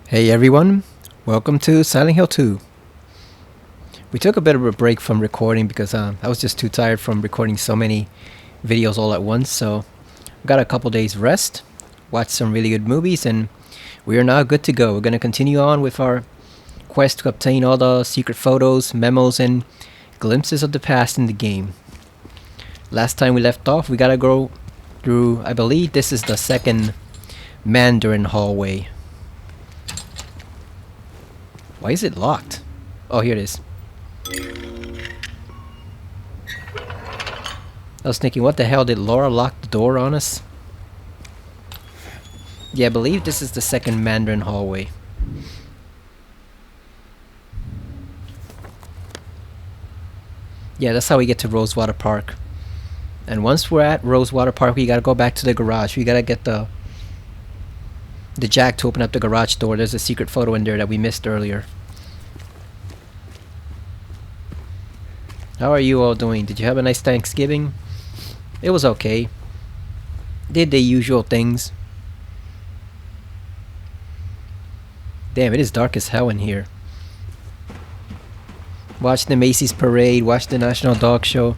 Hey everyone, welcome to Silent Hill 2. We took a bit of a break from recording because I was just too tired from recording so many videos all at once, so got a couple days rest, watched some really good movies, and we are now good to go. We're going to continue on with our quest to obtain all the secret photos, memos, and glimpses of the past in the game. Last time we left off, we gotta go through, I believe this is the second Mandarin hallway. Why is it locked? Oh, here it is. I was thinking, what the hell, did Laura lock the door on us? Yeah, I believe this is the second Mandarin hallway. Yeah, that's how we get to Rosewater Park. And once we're at Rosewater Park, we gotta go back to the garage. We gotta get the jack to open up the garage door. There's a secret photo in there that we missed earlier. How are you all doing? Did you have a nice Thanksgiving? It was okay. Did the usual things. Damn, it is dark as hell in here. Watch the Macy's parade, watch the National Dog Show.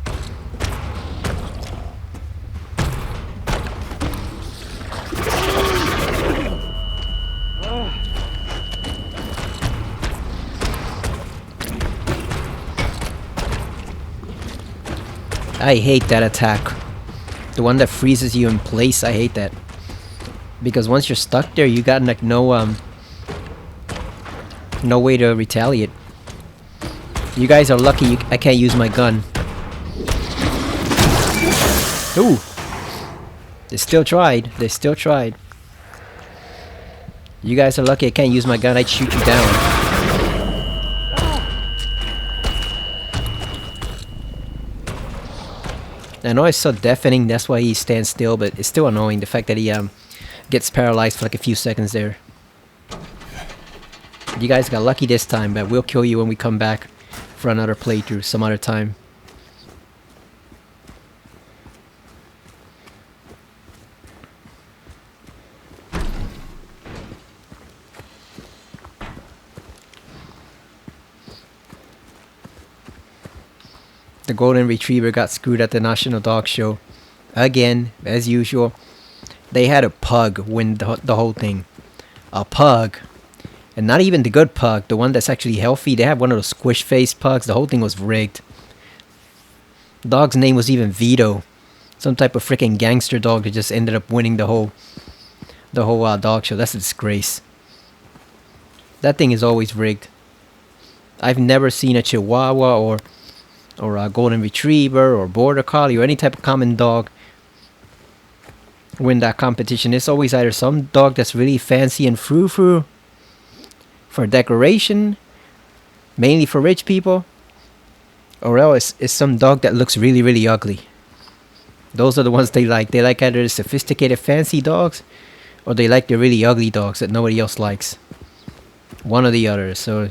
I hate that attack. The one that freezes you in place, I hate that. Because once you're stuck there, you got like no way to retaliate. You guys are lucky I can't use my gun. Ooh! They still tried. They still tried. You guys are lucky I can't use my gun. I'd shoot you down. I know it's so deafening, that's why he stands still, but it's still annoying, the fact that he gets paralyzed for like a few seconds there. You guys got lucky this time, but we'll kill you when we come back for another playthrough some other time. The golden retriever got screwed at the National Dog Show. Again, as usual. They had a pug win the whole thing. A pug. And not even the good pug, the one that's actually healthy. They have one of those squish face pugs. The whole thing was rigged. The dog's name was even Vito. Some type of freaking gangster dog that just ended up winning the whole dog show. That's a disgrace. That thing is always rigged. I've never seen a Chihuahua or a golden retriever or border collie or any type of common dog win that competition. It's always either some dog that's really fancy and frou-frou for decoration, mainly for rich people, or else it's some dog that looks really, really ugly. Those are the ones they like. They like either the sophisticated fancy dogs or they like the really ugly dogs that nobody else likes. One or the other. So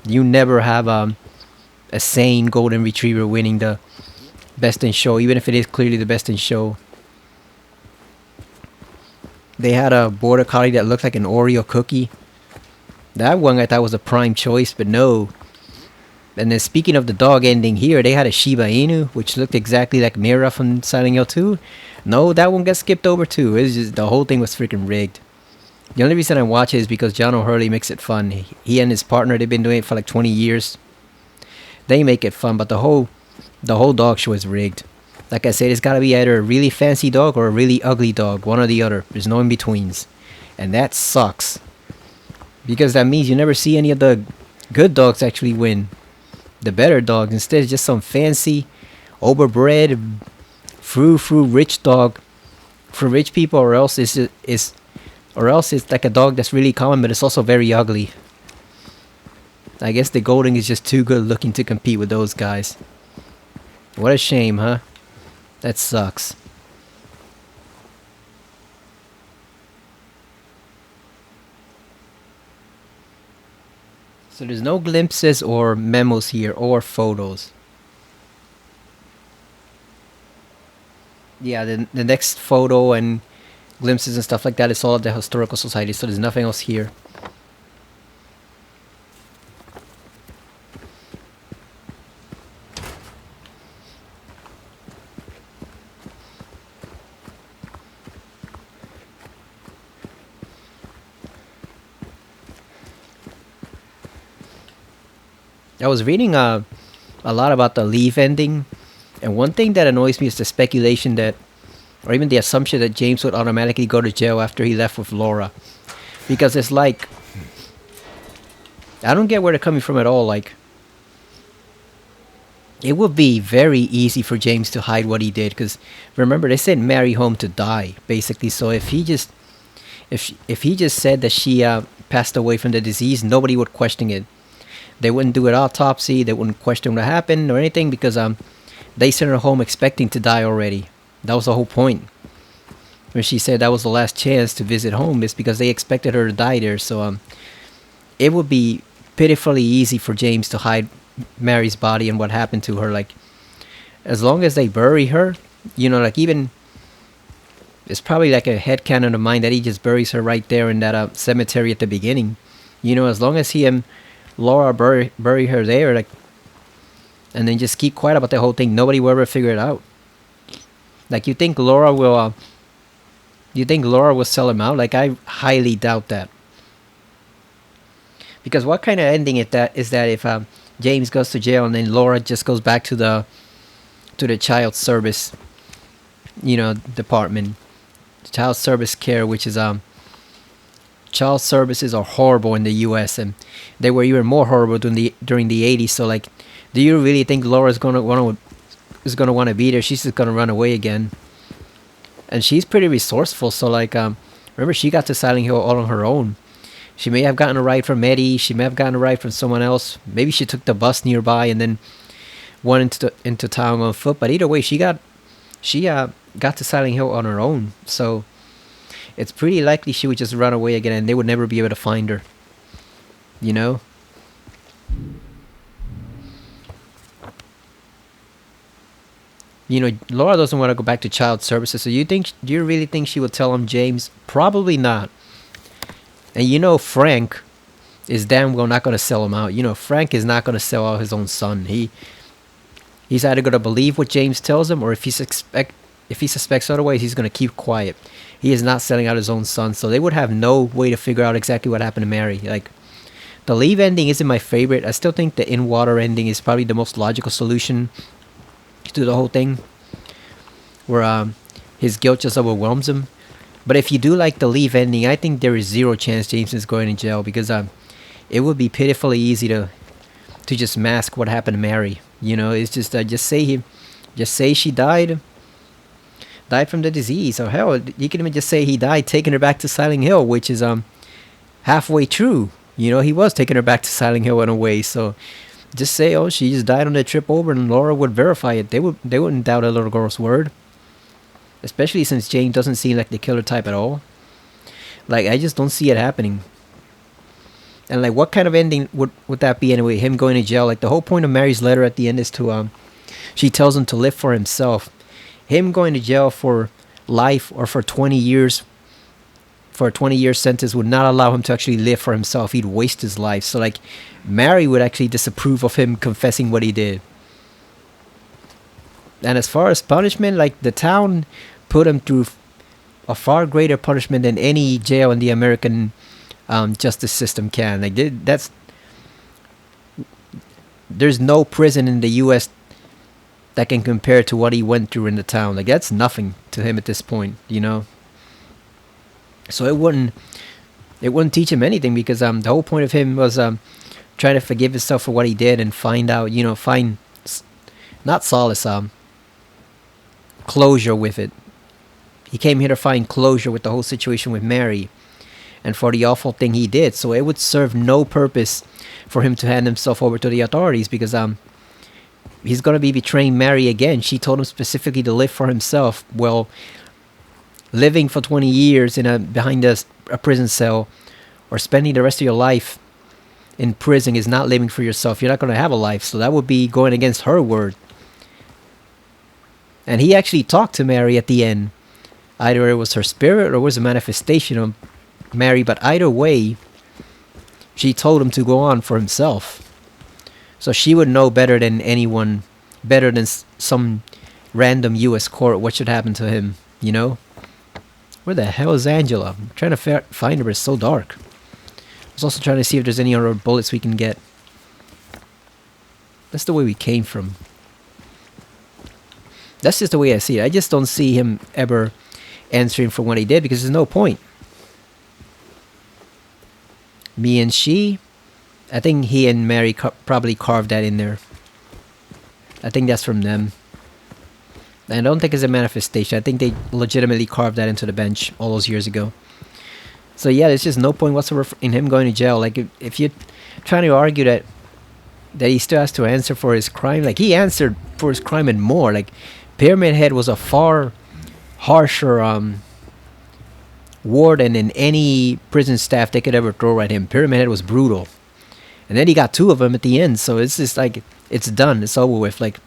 you never have a sane golden retriever winning the best in show, even if it is clearly the best in show. They had a border collie that looked like an Oreo cookie. That one I thought was a prime choice, but no. And then speaking of the dog ending here, they had a Shiba Inu, which looked exactly like Mira from Silent Hill 2. No, that one got skipped over too. It's just the whole thing was freaking rigged. The only reason I watch it is because John O'Hurley makes it fun. He and his partner, they've been doing it for like 20 years. They make it fun, but the whole dog show is rigged. Like I said, it's gotta be either a really fancy dog or a really ugly dog, one or the other. There's no in betweens, and that sucks. Because that means you never see any of the good dogs actually win. The better dogs, instead, it's just some fancy, overbred, frou-frou rich dog for rich people, or else it's like a dog that's really common, but it's also very ugly. I guess the Golding is just too good looking to compete with those guys. What a shame, huh? That sucks. So there's no glimpses or memos here or photos. Yeah, the next photo and glimpses and stuff like that is all at the Historical Society, so there's nothing else here. I was reading a lot about the Leave ending, and one thing that annoys me is the speculation that, or even the assumption that James would automatically go to jail after he left with Laura, because it's like I don't get where they're coming from at all. Like, it would be very easy for James to hide what he did, because remember they sent Mary home to die basically. So if he just said that she passed away from the disease, nobody would question it. They wouldn't do an autopsy. They wouldn't question what happened or anything, because they sent her home expecting to die already. That was the whole point. When she said that was the last chance to visit home, is because they expected her to die there. So it would be pitifully easy for James to hide Mary's body and what happened to her. Like, as long as they bury her, like, even it's probably like a headcanon of mine that he just buries her right there in that cemetery at the beginning. As long as he and Laura bury her there, like, and then just keep quiet about the whole thing, nobody will ever figure it out. Like, you think Laura will sell him out? Like, I highly doubt that. Because what kind of ending is that if James goes to jail and then Laura just goes back to the child service, department, child service care, which is child services are horrible in the U.S. and they were even more horrible during the 80s. So, like, do you really think Laura's gonna want to be there? She's just gonna run away again. And she's pretty resourceful. So, like, remember, she got to Silent Hill all on her own. She may have gotten a ride from Eddie. She may have gotten a ride from someone else. Maybe she took the bus nearby and then went into town on foot. But either way, she got to Silent Hill on her own. So it's pretty likely she would just run away again and they would never be able to find her. Laura doesn't want to go back to child services. So do you really think she would tell him, James? Probably not. And Frank is damn well not going to sell him out. Frank is not going to sell out his own son. He's either going to believe what James tells him, or if he suspects otherwise, he's going to keep quiet. He is not selling out his own son. So they would have no way to figure out exactly what happened to Mary. Like, the Leave ending isn't my favorite. I still think the In Water ending is probably the most logical solution to the whole thing, where his guilt just overwhelms him. But if you do like the Leave ending, I think there is zero chance James is going to jail, because it would be pitifully easy to just mask what happened to Mary. It's just say she died from the disease, or hell, you can even just say he died taking her back to Silent Hill, which is halfway true. He was taking her back to Silent Hill in a way. So just say, oh, she just died on the trip over, and Laura would verify it. They wouldn't doubt a little girl's word. Especially since James doesn't seem like the killer type at all. Like, I just don't see it happening. And, like, what kind of ending would that be anyway? Him going to jail? Like, the whole point of Mary's letter at the end is to, she tells him to live for himself. Him going to jail for life or for 20 years, for a 20-year sentence, would not allow him to actually live for himself. He'd waste his life. So, like, Mary would actually disapprove of him confessing what he did. And as far as punishment, like, the town put him through a far greater punishment than any jail in the American justice system can. Like, there's no prison in the U.S. that can compare to what he went through in the town. Like, that's nothing to him at this point, So it wouldn't teach him anything, because the whole point of him was trying to forgive himself for what he did and find out, find not solace, closure with it. He came here to find closure with the whole situation with Mary and for the awful thing he did. So it would serve no purpose for him to hand himself over to the authorities, because he's going to be betraying Mary again. She told him specifically to live for himself. Well, living for 20 years behind a prison cell, or spending the rest of your life in prison, is not living for yourself. You're not going to have a life. So that would be going against her word. And he actually talked to Mary at the end. Either it was her spirit or it was a manifestation of Mary, but either way, she told him to go on for himself. So she would know better than anyone, better than some random U.S. court, what should happen to him, Where the hell is Angela? I'm trying to find her, but it's so dark. I was also trying to see if there's any other bullets we can get. That's the way we came from. That's just the way I see it. I just don't see him ever answering for what he did because there's no point. Me and she, I think he and Mary probably carved that in there. I think that's from them. I don't think it's a manifestation. I think they legitimately carved that into the bench all those years ago. So yeah, there's just no point whatsoever in him going to jail. Like if you're trying to argue that he still has to answer for his crime, like he answered for his crime and more. Like Pyramid Head was a far harsher warden than any prison staff they could ever throw at him. Pyramid Head was brutal, and then he got 2 of them at the end. So it's just like it's done. It's over with. Like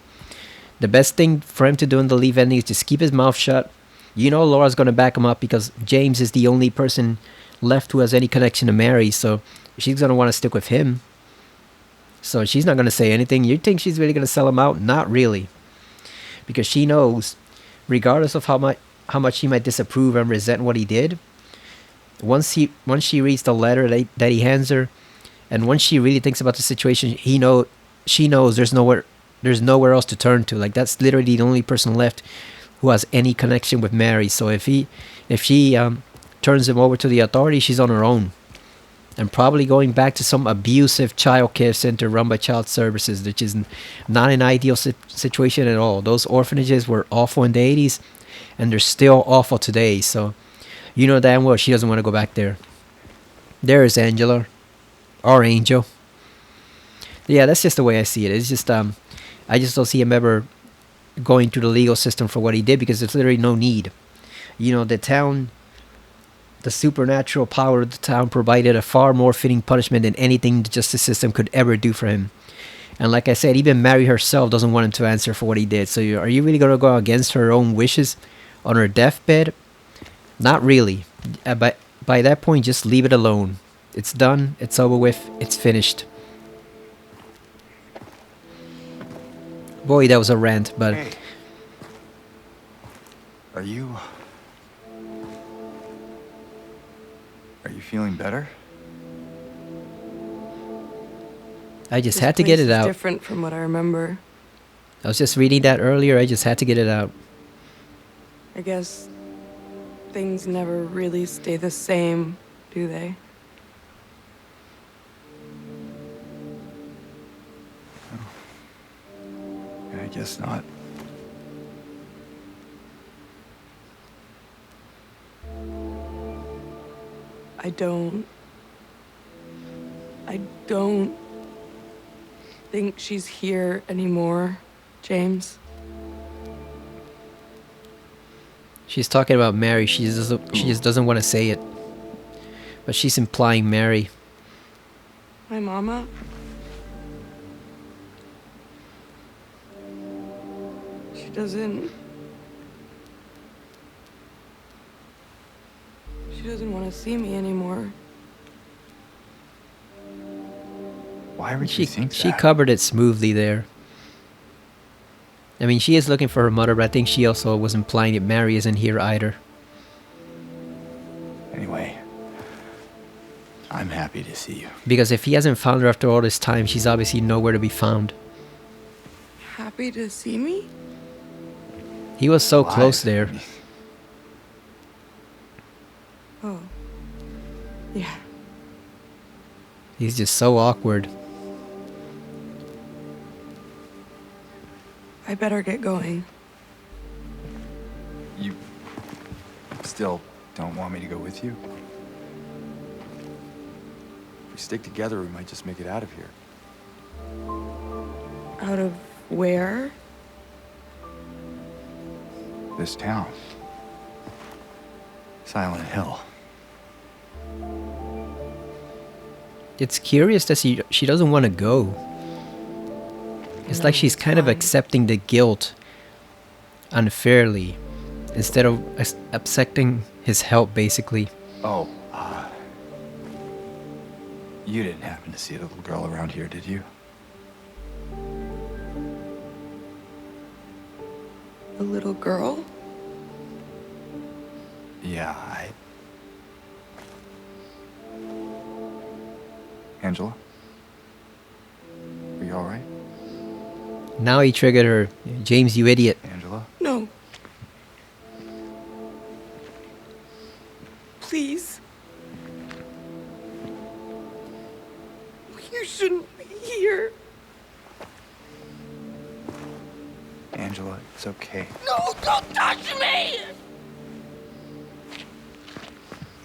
the best thing for him to do in the Leave ending is just keep his mouth shut. You know Laura's gonna back him up because James is the only person left who has any connection to Mary, so she's gonna want to stick with him. So she's not gonna say anything. You think she's really gonna sell him out? Not really, because she knows, regardless of how much she might disapprove and resent what he did, once she reads the letter that he hands her, and once she really thinks about the situation, she knows there's nowhere else to turn to. Like that's literally the only person left who has any connection with Mary. So if she turns him over to the authorities, she's on her own, and probably going back to some abusive child care center run by child services, which is not an ideal situation at all. Those orphanages were awful in the 80s, and they're still awful today. So you know damn well she doesn't want to go back there. There is Angela, our angel. Yeah, that's just the way I see it. It's just I just don't see him ever going through the legal system for what he did, because there's literally no need. You know, the supernatural power of the town provided a far more fitting punishment than anything the justice system could ever do for him. And like I said, even Mary herself doesn't want him to answer for what he did. So are you really going to go against her own wishes on her deathbed? Not really. But by that point, just leave it alone. It's done. It's over with. It's finished. Boy, that was a rant, but... Hey. Are you feeling better? I just had to get it out. Different from what I remember. I was just reading that earlier. I just had to get it out. I guess things never really stay the same, do they? I guess not. I don't think she's here anymore, James. She's talking about Mary. She just doesn't want to say it. But she's implying Mary. My mama? She doesn't want to see me anymore. Why would you think that? She covered it smoothly there. I mean, she is looking for her mother, but I think she also was implying that Mary isn't here either. Anyway, I'm happy to see you. Because if he hasn't found her after all this time, she's obviously nowhere to be found. Happy to see me? He was so close there. Oh. Yeah. He's just so awkward. I better get going. You still don't want me to go with you? If we stick together, we might just make it out of here. Out of where? This town. Silent Hill. It's curious that she doesn't want to go. It's like she's kind of accepting the guilt unfairly instead of accepting his help, basically. Oh, you didn't happen to see a little girl around here, did you? A little girl? Yeah, Angela? Are you all right? Now he triggered her. James, you idiot. Angela? No. Please. You shouldn't be here. Angela, it's okay. No, don't touch me!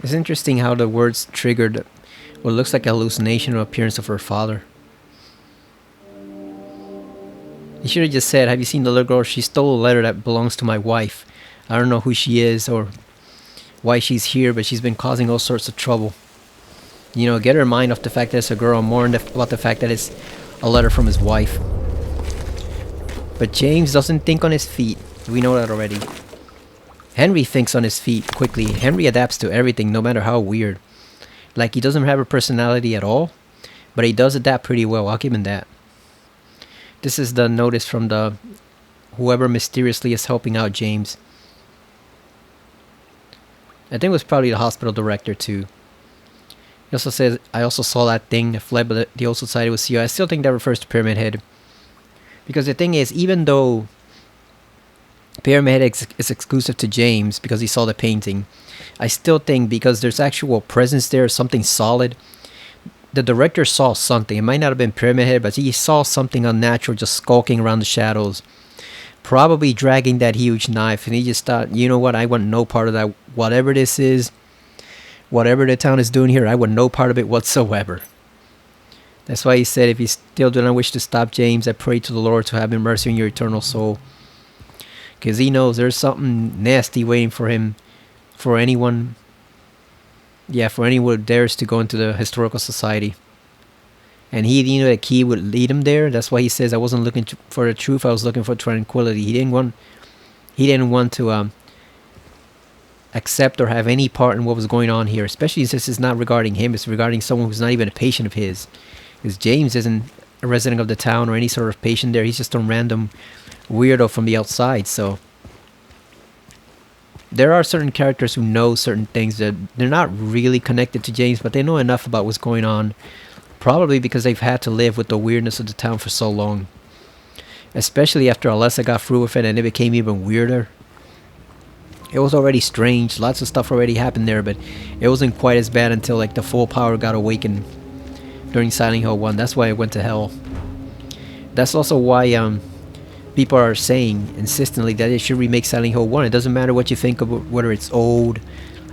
It's interesting how the words triggered what looks like a hallucination or appearance of her father. He should have just said, have you seen the little girl? She stole a letter that belongs to my wife. I don't know who she is or why she's here, but she's been causing all sorts of trouble. You know, get her mind off the fact that it's a girl, more about the fact that it's a letter from his wife. But James doesn't think on his feet. We know that already. Henry thinks on his feet quickly. Henry adapts to everything, no matter how weird. Like, he doesn't have a personality at all, but he does adapt pretty well. I'll give him that. This is the notice from the whoever mysteriously is helping out James. I think it was probably the hospital director too. He also says, I also saw that thing that fled, but the old society was CEO. I still think that refers to Pyramid Head. Because the thing is, even though Pyramid Head is exclusive to James because he saw the painting, I still think because there's actual presence there, something solid. The director saw something. It might not have been Pyramid Head, but he saw something unnatural just skulking around the shadows. Probably dragging that huge knife. And he just thought, you know what, I want no part of that. Whatever this is, whatever the town is doing here, I want no part of it whatsoever. That's why he said, if you still do not wish to stop James, I pray to the Lord to have mercy on your eternal soul. Because he knows there's something nasty waiting for him. For anyone who dares to go into the historical society. And he knew that key would lead him there. That's why he says, I wasn't looking for the truth, I was looking for tranquility. He didn't want to accept or have any part in what was going on here, especially since it's not regarding him, it's regarding someone who's not even a patient of his. Because James isn't a resident of the town or any sort of patient there. He's just a random weirdo from the outside. So there are certain characters who know certain things that they're not really connected to James, but they know enough about what's going on. Probably because they've had to live with the weirdness of the town for so long. Especially after Alessa got through with it and it became even weirder. It was already strange. Lots of stuff already happened there, but it wasn't quite as bad until like the full power got awakened during Silent Hill 1. That's why it went to hell. That's also why people are saying insistently that they should remake Silent Hill 1. It doesn't matter what you think of it, whether it's old,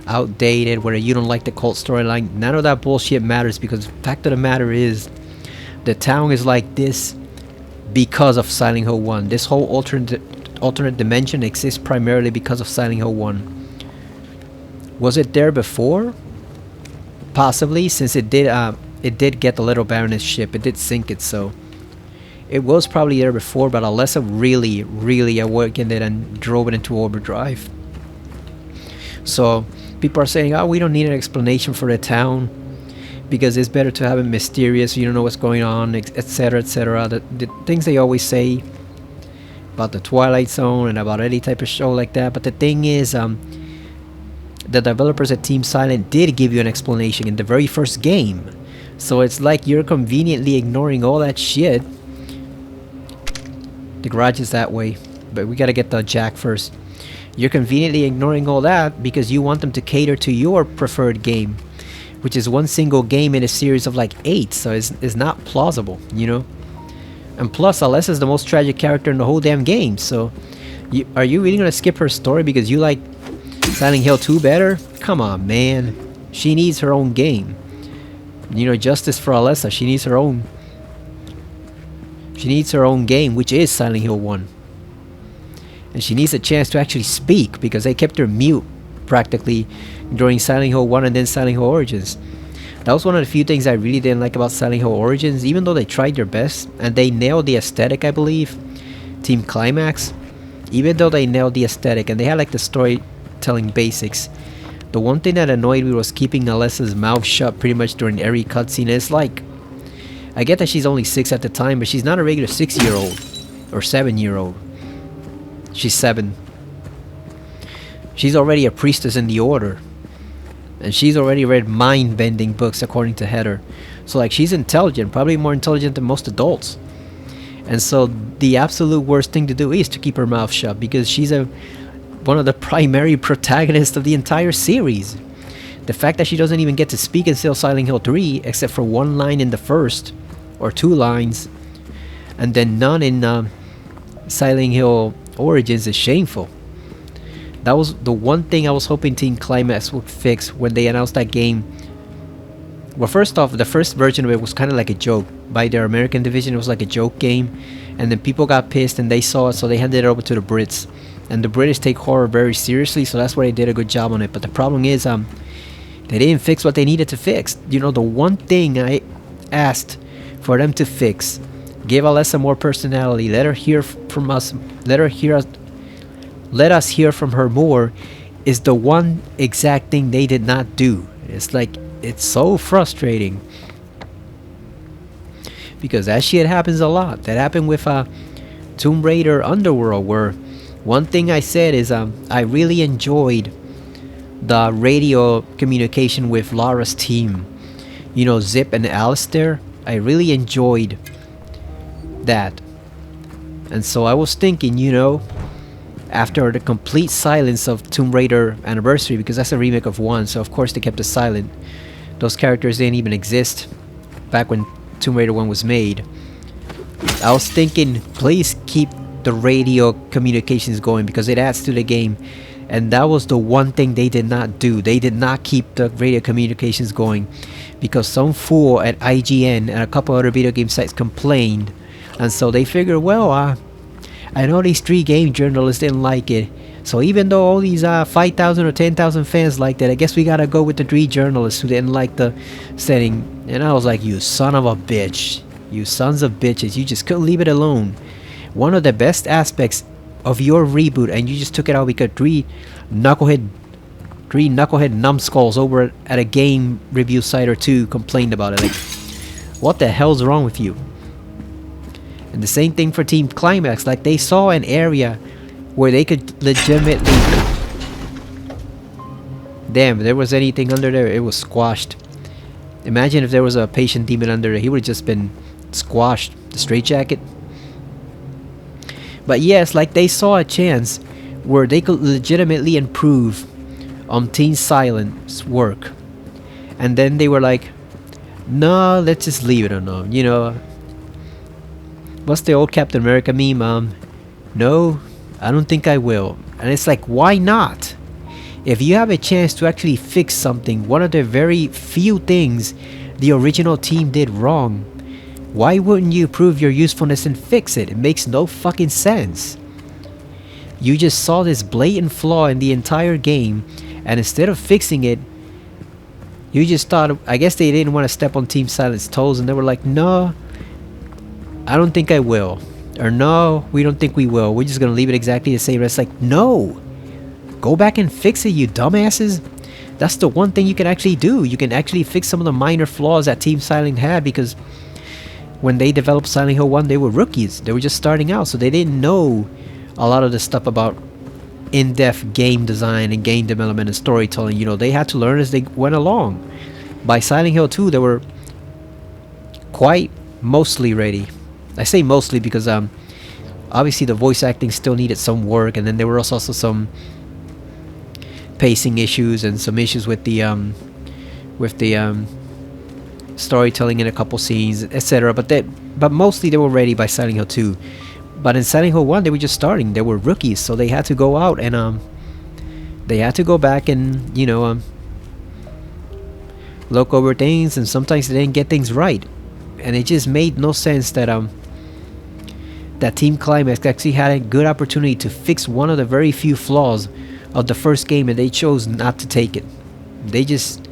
outdated, whether you don't like the cult storyline. None of that bullshit matters, because the fact of the matter is the town is like this because of Silent Hill 1. This whole alternate dimension exists primarily because of Silent Hill 1. Was it there before? Possibly, since it did get the little Baroness ship. It did sink it, so it was probably there before, but Alessa really awakened it and drove it into overdrive. So people are saying, oh, we don't need an explanation for the town because it's better to have it mysterious, you don't know what's going on, etc, etc. The things they always say about the Twilight Zone and about any type of show like that. But the thing is, the developers at Team Silent did give you an explanation in the very first game. So it's like you're conveniently ignoring all that shit. The garage is that way, but we gotta get the jack first. You're conveniently ignoring all that because you want them to cater to your preferred game, which is one single game in a series of like 8, so it's not plausible, you know? And plus, Alessa is the most tragic character in the whole damn game, so are you really gonna skip her story because you like Silent Hill 2 better? Come on, man. She needs her own game. You know, justice for Alessa. She needs her own game, which is Silent Hill 1. And she needs a chance to actually speak because they kept her mute practically during Silent Hill 1 and then Silent Hill Origins. That was one of the few things I really didn't like about Silent Hill Origins, even though they tried their best and they nailed the aesthetic, I believe. Team Climax, even though they nailed the aesthetic and they had like the storytelling basics, the one thing that annoyed me was keeping Alessa's mouth shut pretty much during every cutscene. It's like, I get that she's only 6 at the time, but she's not a regular 6-year-old or 7-year-old. She's 7. She's already a priestess in the order. And she's already read mind-bending books according to Heather. So like, she's intelligent, probably more intelligent than most adults. And so the absolute worst thing to do is to keep her mouth shut, because she's one of the primary protagonists of the entire series. The fact that she doesn't even get to speak in still Silent Hill 3, except for one line in the first, or two lines, and then none in Silent Hill Origins, is shameful. That was the one thing I was hoping Team Climax would fix when they announced that game. Well, first off, the first version of it was kind of like a joke. By their American division, it was like a joke game. And then people got pissed and they saw it, so they handed it over to the Brits. And the British take horror very seriously, so that's why they did a good job on it. But the problem is, they didn't fix what they needed to fix. You know, the one thing I asked for them to fix, give Alessa more personality, let her hear from us, let us hear from her more, is the one exact thing they did not do. It's like, it's so frustrating, because that shit happens a lot. That happened with Tomb Raider Underworld, where one thing I said is I really enjoyed the radio communication with Lara's team, you know, Zip and Alistair. I really enjoyed that. And so I was thinking, you know, after the complete silence of Tomb Raider Anniversary, because that's a remake of 1, so of course they kept it silent. Those characters didn't even exist back when Tomb Raider 1 was made. I was thinking, please keep the radio communications going, because it adds to the game. And that was the one thing they did not do. They did not keep the radio communications going, because some fool at IGN and a couple other video game sites complained. And so they figured, well, I know these 3 game journalists didn't like it, so even though all these 5,000 or 10,000 fans liked it, I guess we gotta go with the 3 journalists who didn't like the setting. And I was like, you son of a bitch, you sons of bitches, you just couldn't leave it alone. One of the best aspects of your reboot, and you just took it out because 3 knucklehead numbskulls over at a game review site or 2 complained about it. Like, what the hell's wrong with you? And the same thing for Team Climax. Like, they saw an area where they could legitimately... Damn, if there was anything under there, it was squashed. Imagine if there was a patient demon under there, he would have just been squashed. The straitjacket. But yes, like, they saw a chance where they could legitimately improve on Team Silent's work. And then they were like, no, let's just leave it alone, you know. What's the old Captain America meme? No, I don't think I will. And it's like, why not? If you have a chance to actually fix something, one of the very few things the original team did wrong, why wouldn't you prove your usefulness and fix it? It makes no fucking sense. You just saw this blatant flaw in the entire game, and instead of fixing it, you just thought, I guess they didn't want to step on Team Silent's toes, and they were like, no, I don't think I will. Or no, we don't think we will. We're just gonna leave it exactly the same. It's like, no! Go back and fix it, you dumbasses! That's the one thing you can actually do. You can actually fix some of the minor flaws that Team Silent had, because when they developed Silent Hill 1, they were rookies. They were just starting out, so they didn't know a lot of the stuff about in-depth game design and game development and storytelling. You know, they had to learn as they went along. By Silent Hill 2, they were quite mostly ready. I say mostly because obviously the voice acting still needed some work, and then there were also some pacing issues and some issues with the storytelling in a couple scenes, etc. But mostly they were ready by Silent Hill 2. But in Silent Hill 1, they were just starting. They were rookies, so they had to go out and they had to go back and, you know, look over things, and sometimes they didn't get things right. And it just made no sense that that Team Climax actually had a good opportunity to fix one of the very few flaws of the first game, and they chose not to take it. They just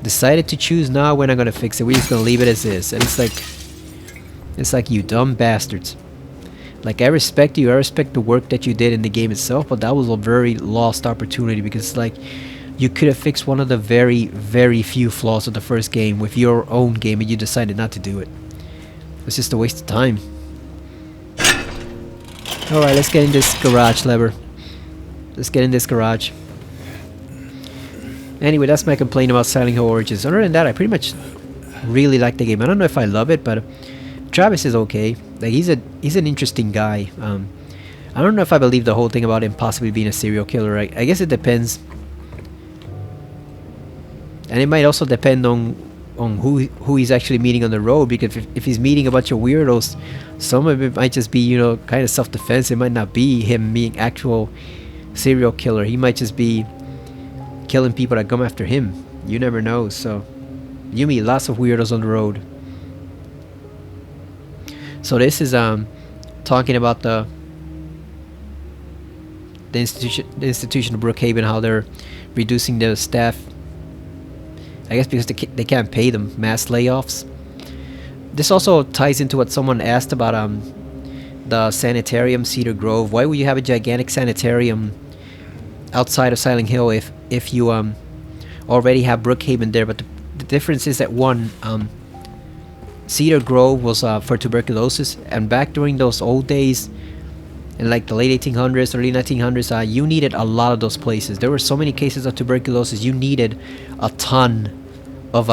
decided to choose, nah, we're not gonna fix it, we're just gonna leave it as is. And it's like, you dumb bastards. Like, I respect you, I respect the work that you did in the game itself, but that was a very lost opportunity, because it's like, you could have fixed one of the very, very few flaws of the first game with your own game, and you decided not to do it. It's just a waste of time. Alright, let's get in this garage, Lever. Let's get in this garage. Anyway, that's my complaint about Silent Hill Origins. Other than that, I pretty much really like the game. I don't know if I love it, but Travis is okay. Like he's an interesting guy. I don't know if I believe the whole thing about him possibly being a serial killer. I guess it depends, and it might also depend on who he's actually meeting on the road. Because if he's meeting a bunch of weirdos, some of it might just be, you know, kind of self-defense. It might not be him being actual serial killer. He might just be killing people that come after him. You never know. So you meet lots of weirdos on the road. So this is talking about the institution of Brookhaven, how they're reducing the staff. I guess because they can't pay them, mass layoffs. This also ties into what someone asked about the sanitarium, Cedar Grove. Why would you have a gigantic sanitarium outside of Silent Hill if you already have Brookhaven there? But the difference is that one, Cedar Grove was for tuberculosis, and back during those old days, in like the late 1800s, early 1900s, you needed a lot of those places. There were so many cases of tuberculosis, you needed a ton of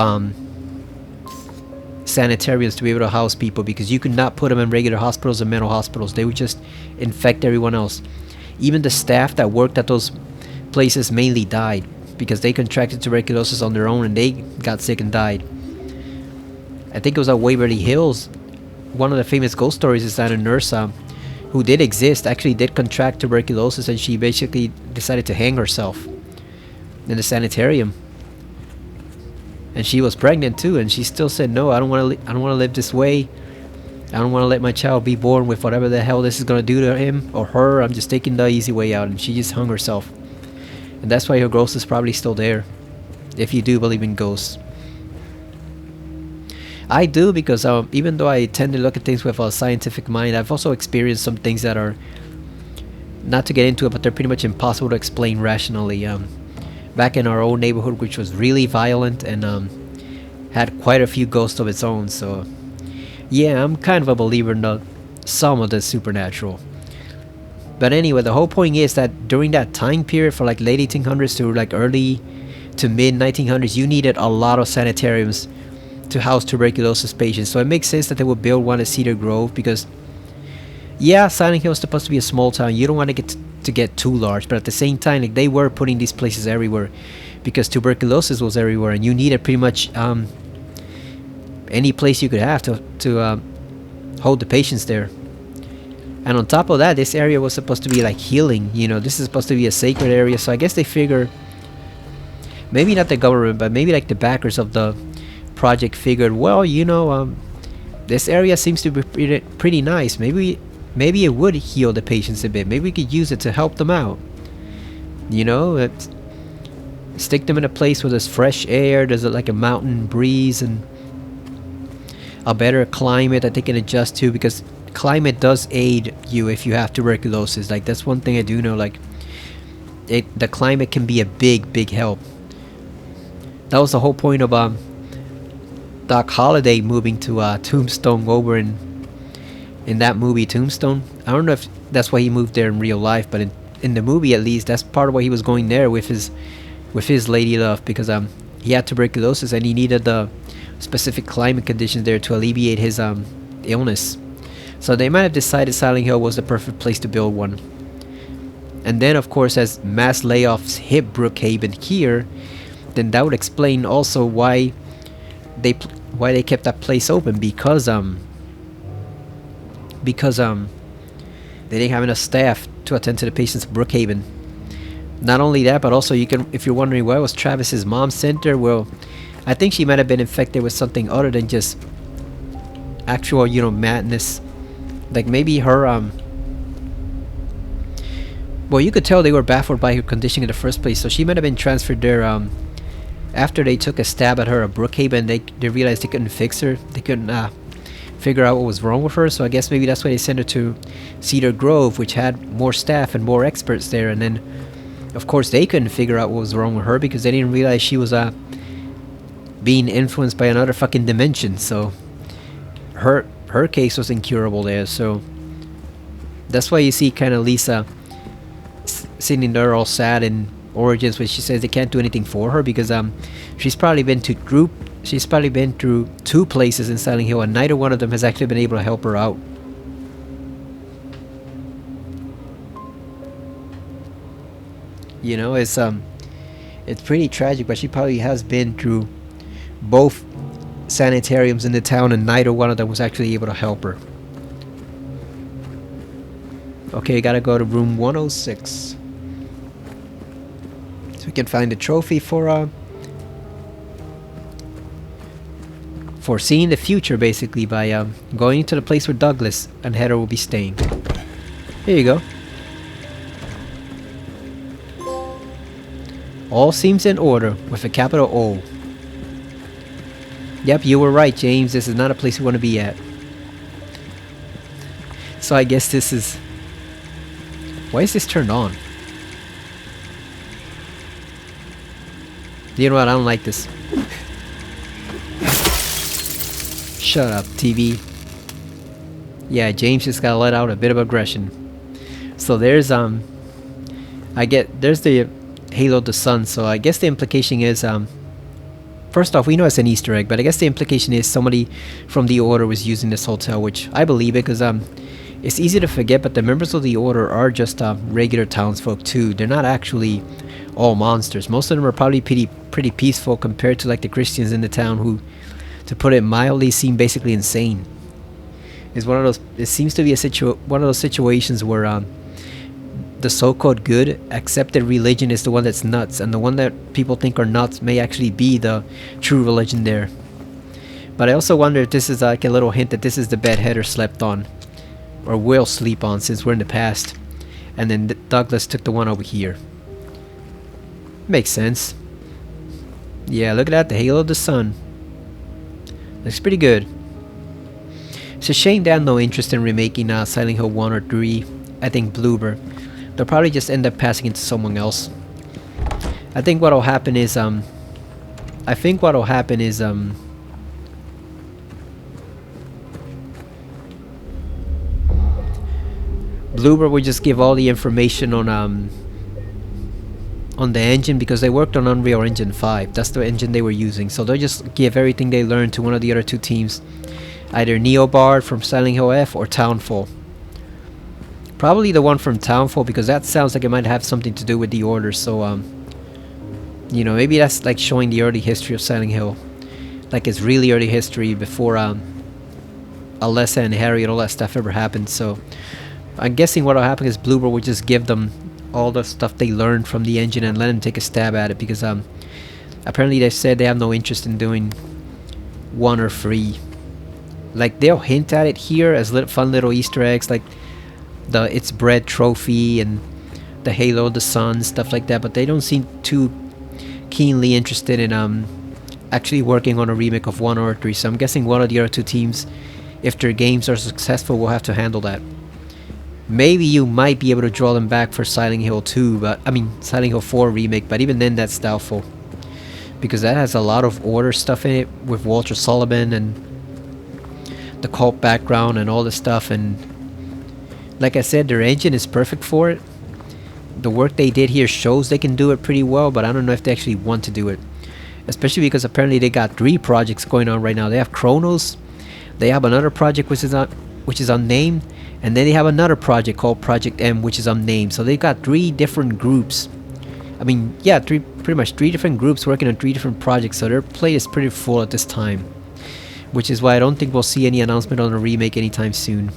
sanitariums to be able to house people, because you could not put them in regular hospitals and mental hospitals. They would just infect everyone else. Even the staff that worked at those places mainly died because they contracted tuberculosis on their own, and they got sick and died. I think it was at Waverly Hills. One of the famous ghost stories is that a nurse who did exist actually did contract tuberculosis, and she basically decided to hang herself in the sanitarium. And she was pregnant too, and she still said, "No, I don't want to live this way. I don't want to let my child be born with whatever the hell this is gonna do to him or her. I'm just taking the easy way out." And she just hung herself. And that's why her ghost is probably still there, if you do believe in ghosts. I do, because even though I tend to look at things with a scientific mind, I've also experienced some things that are, not to get into it, but they're pretty much impossible to explain rationally. Back in our old neighborhood, which was really violent and had quite a few ghosts of its own, so yeah, I'm kind of a believer in some of the supernatural. But anyway, the whole point is that during that time period, for like late 1800s to like early to mid 1900s, you needed a lot of sanitariums to house tuberculosis patients. So it makes sense that they would build one at Cedar Grove, because yeah, Silent Hill is supposed to be a small town. You don't want to get too large, but at the same time, like, they were putting these places everywhere because tuberculosis was everywhere, and you needed pretty much any place you could have to hold the patients there. And on top of that, this area was supposed to be like healing. You know, this is supposed to be a sacred area. So I guess they figure, maybe not the government, but maybe like the backers of the project figured, well, you know, this area seems to be pretty nice. Maybe it would heal the patients a bit. Maybe we could use it to help them out. You know, stick them in a place where there's fresh air, there's like a mountain breeze, and a better climate that they can adjust to, because climate does aid you if you have tuberculosis. Like, that's one thing I do know. Like, the climate can be a big help. That was the whole point of Doc Holliday moving to Tombstone over in that movie Tombstone. I don't know if that's why he moved there in real life, but in the movie, at least, that's part of why he was going there with his lady love, because he had tuberculosis and he needed the specific climate conditions there to alleviate his illness. So they might have decided Silent Hill was the perfect place to build one. And then, of course, as mass layoffs hit Brookhaven here, then that would explain also why they kept that place open, because they didn't have enough staff to attend to the patients of Brookhaven. Not only that, but also, you can, if you're wondering why was Travis's mom sent there, well, I think she might have been infected with something other than just actual, you know, madness. Like, maybe her well, you could tell they were baffled by her condition in the first place, so she might have been transferred there after they took a stab at her at Brookhaven. They realized they couldn't fix her. They couldn't figure out what was wrong with her, so I guess maybe that's why they sent her to Cedar Grove, which had more staff and more experts there. And then, of course, they couldn't figure out what was wrong with her because they didn't realize she was being influenced by another fucking dimension. So her case was incurable there. So that's why you see kind of Lisa sitting there all sad in Origins, where she says they can't do anything for her because she's probably been She's probably been through 2 places in Silent Hill, and neither one of them has actually been able to help her out. You know, it's pretty tragic, but she probably has been through both sanitariums in the town, and neither one of them was actually able to help her. Okay, gotta go to room 106. So we can find a trophy for seeing the future, basically, by going to the place where Douglas and Heather will be staying. Here you go. All seems in order, with a capital O. Yep, you were right, James. This is not a place you want to be at. So I guess this is... Why is this turned on? You know what? I don't like this. Shut up, TV. Yeah, James just gotta let out a bit of aggression. So there's there's the Halo the Sun. So I guess the implication is first off, we know it's an Easter egg, but I guess the implication is somebody from the Order was using this hotel, which I believe it, because it's easy to forget, but the members of the Order are just regular townsfolk too. They're not actually all monsters. Most of them are probably pretty peaceful compared to like the Christians in the town, who, to put it mildly, seem basically insane. It's one of those. It seems to be one of those situations where the so-called good accepted religion is the one that's nuts, and the one that people think are nuts may actually be the true religion there. But I also wonder if this is like a little hint that this is the bed Heather slept on, or will sleep on, since we're in the past, and then Douglas took the one over here. Makes sense. Yeah, look at that, the Halo of the Sun. Looks pretty good. It's a shame they have no interest in remaking Silent Hill 1 or 3. I think Bloober. They'll probably just end up passing it to someone else. I think what'll happen is Bloober will just give all the information on the engine, because they worked on Unreal Engine 5. That's the engine they were using. So they'll just give everything they learned to one of the other 2 teams. Either Neobard from Silent Hill F or Townfall. Probably the one from Townfall, because that sounds like it might have something to do with the Order. So, you know, maybe that's like showing the early history of Silent Hill. Like it's really early history, before Alessa and Harry and all that stuff ever happened. So I'm guessing what'll happen is Bloober will just give them all the stuff they learned from the engine and let them take a stab at it, because apparently they said they have no interest in doing 1 or 3. Like they'll hint at it here as fun little Easter eggs, like the It's Bread trophy and the Halo of the Sun, stuff like that, but they don't seem too keenly interested in actually working on a remake of 1 or 3. So I'm guessing one of the other 2 teams, if their games are successful, will have to handle that. Maybe you might be able to draw them back for Silent Hill 2, but I mean Silent Hill 4 remake, but even then that's doubtful, because that has a lot of Order stuff in it with Walter Sullivan and the cult background and all this stuff, and like I said, their engine is perfect for it. The work they did here shows they can do it pretty well, but I don't know if they actually want to do it, especially because apparently they got 3 projects going on right now. They have Chronos, they have another project which is unnamed, and then they have another project called Project M, which is unnamed. So they've got 3 different groups. I mean, yeah, pretty much 3 different groups working on 3 different projects. So their plate is pretty full at this time, which is why I don't think we'll see any announcement on a remake anytime soon.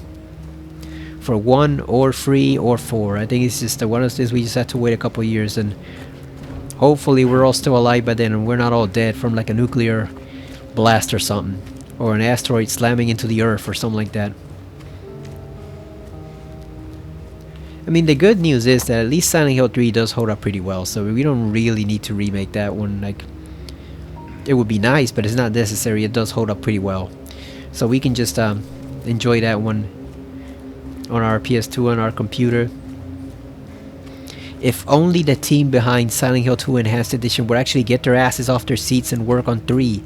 For 1 or 3 or 4, I think it's just one of those, we just have to wait a couple years, and hopefully we're all still alive by then, and we're not all dead from like a nuclear blast or something, or an asteroid slamming into the Earth or something like that. I mean, the good news is that at least Silent Hill 3 does hold up pretty well, so we don't really need to remake that one. Like, it would be nice, but it's not necessary. It does hold up pretty well, so we can just enjoy that one on our PS2 on our computer. If only the team behind Silent Hill 2 Enhanced Edition would actually get their asses off their seats and work on 3.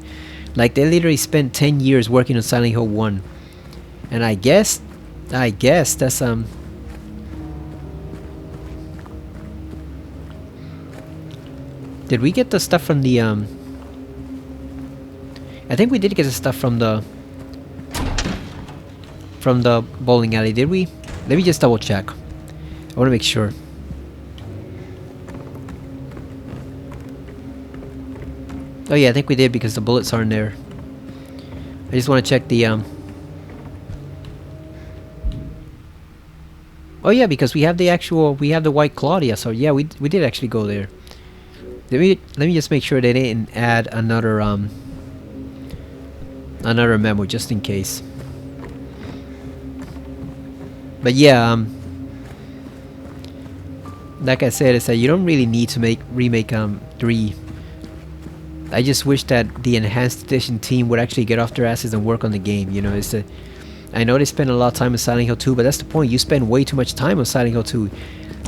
Like, they literally spent 10 years working on Silent Hill 1. And I guess that's Did we get the stuff from the I think we did get the stuff from the bowling alley, did we? Let me just double check. I want to make sure. Oh yeah, I think we did because the bullets aren't there. I just want to check the Oh yeah, because we have the White Claudia, so yeah, we did actually go there. Let me just make sure they didn't add another memo just in case. But yeah, like I said, it's that you don't really need to remake 3. I just wish that the enhanced edition team would actually get off their asses and work on the game. You know, I know they spend a lot of time on Silent Hill 2, but that's the point. You spend way too much time on Silent Hill 2.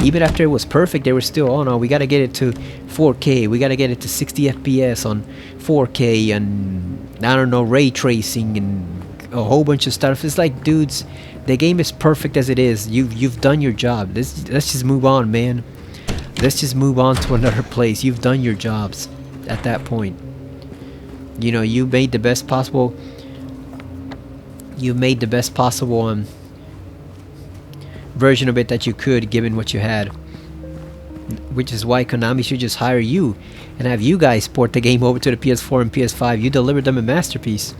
Even after it was perfect, they were still, oh no, we gotta get it to 4K. We gotta get it to 60 FPS on 4K and, I don't know, ray tracing and a whole bunch of stuff. It's like, dudes, the game is perfect as it is. You've done your job. Let's just move on, man. Let's just move on to another place. You've done your jobs at that point. You know, you made the best possible version of it that you could, given what you had. Which is why Konami should just hire you and have you guys port the game over to the PS4 and PS5. You delivered them a masterpiece.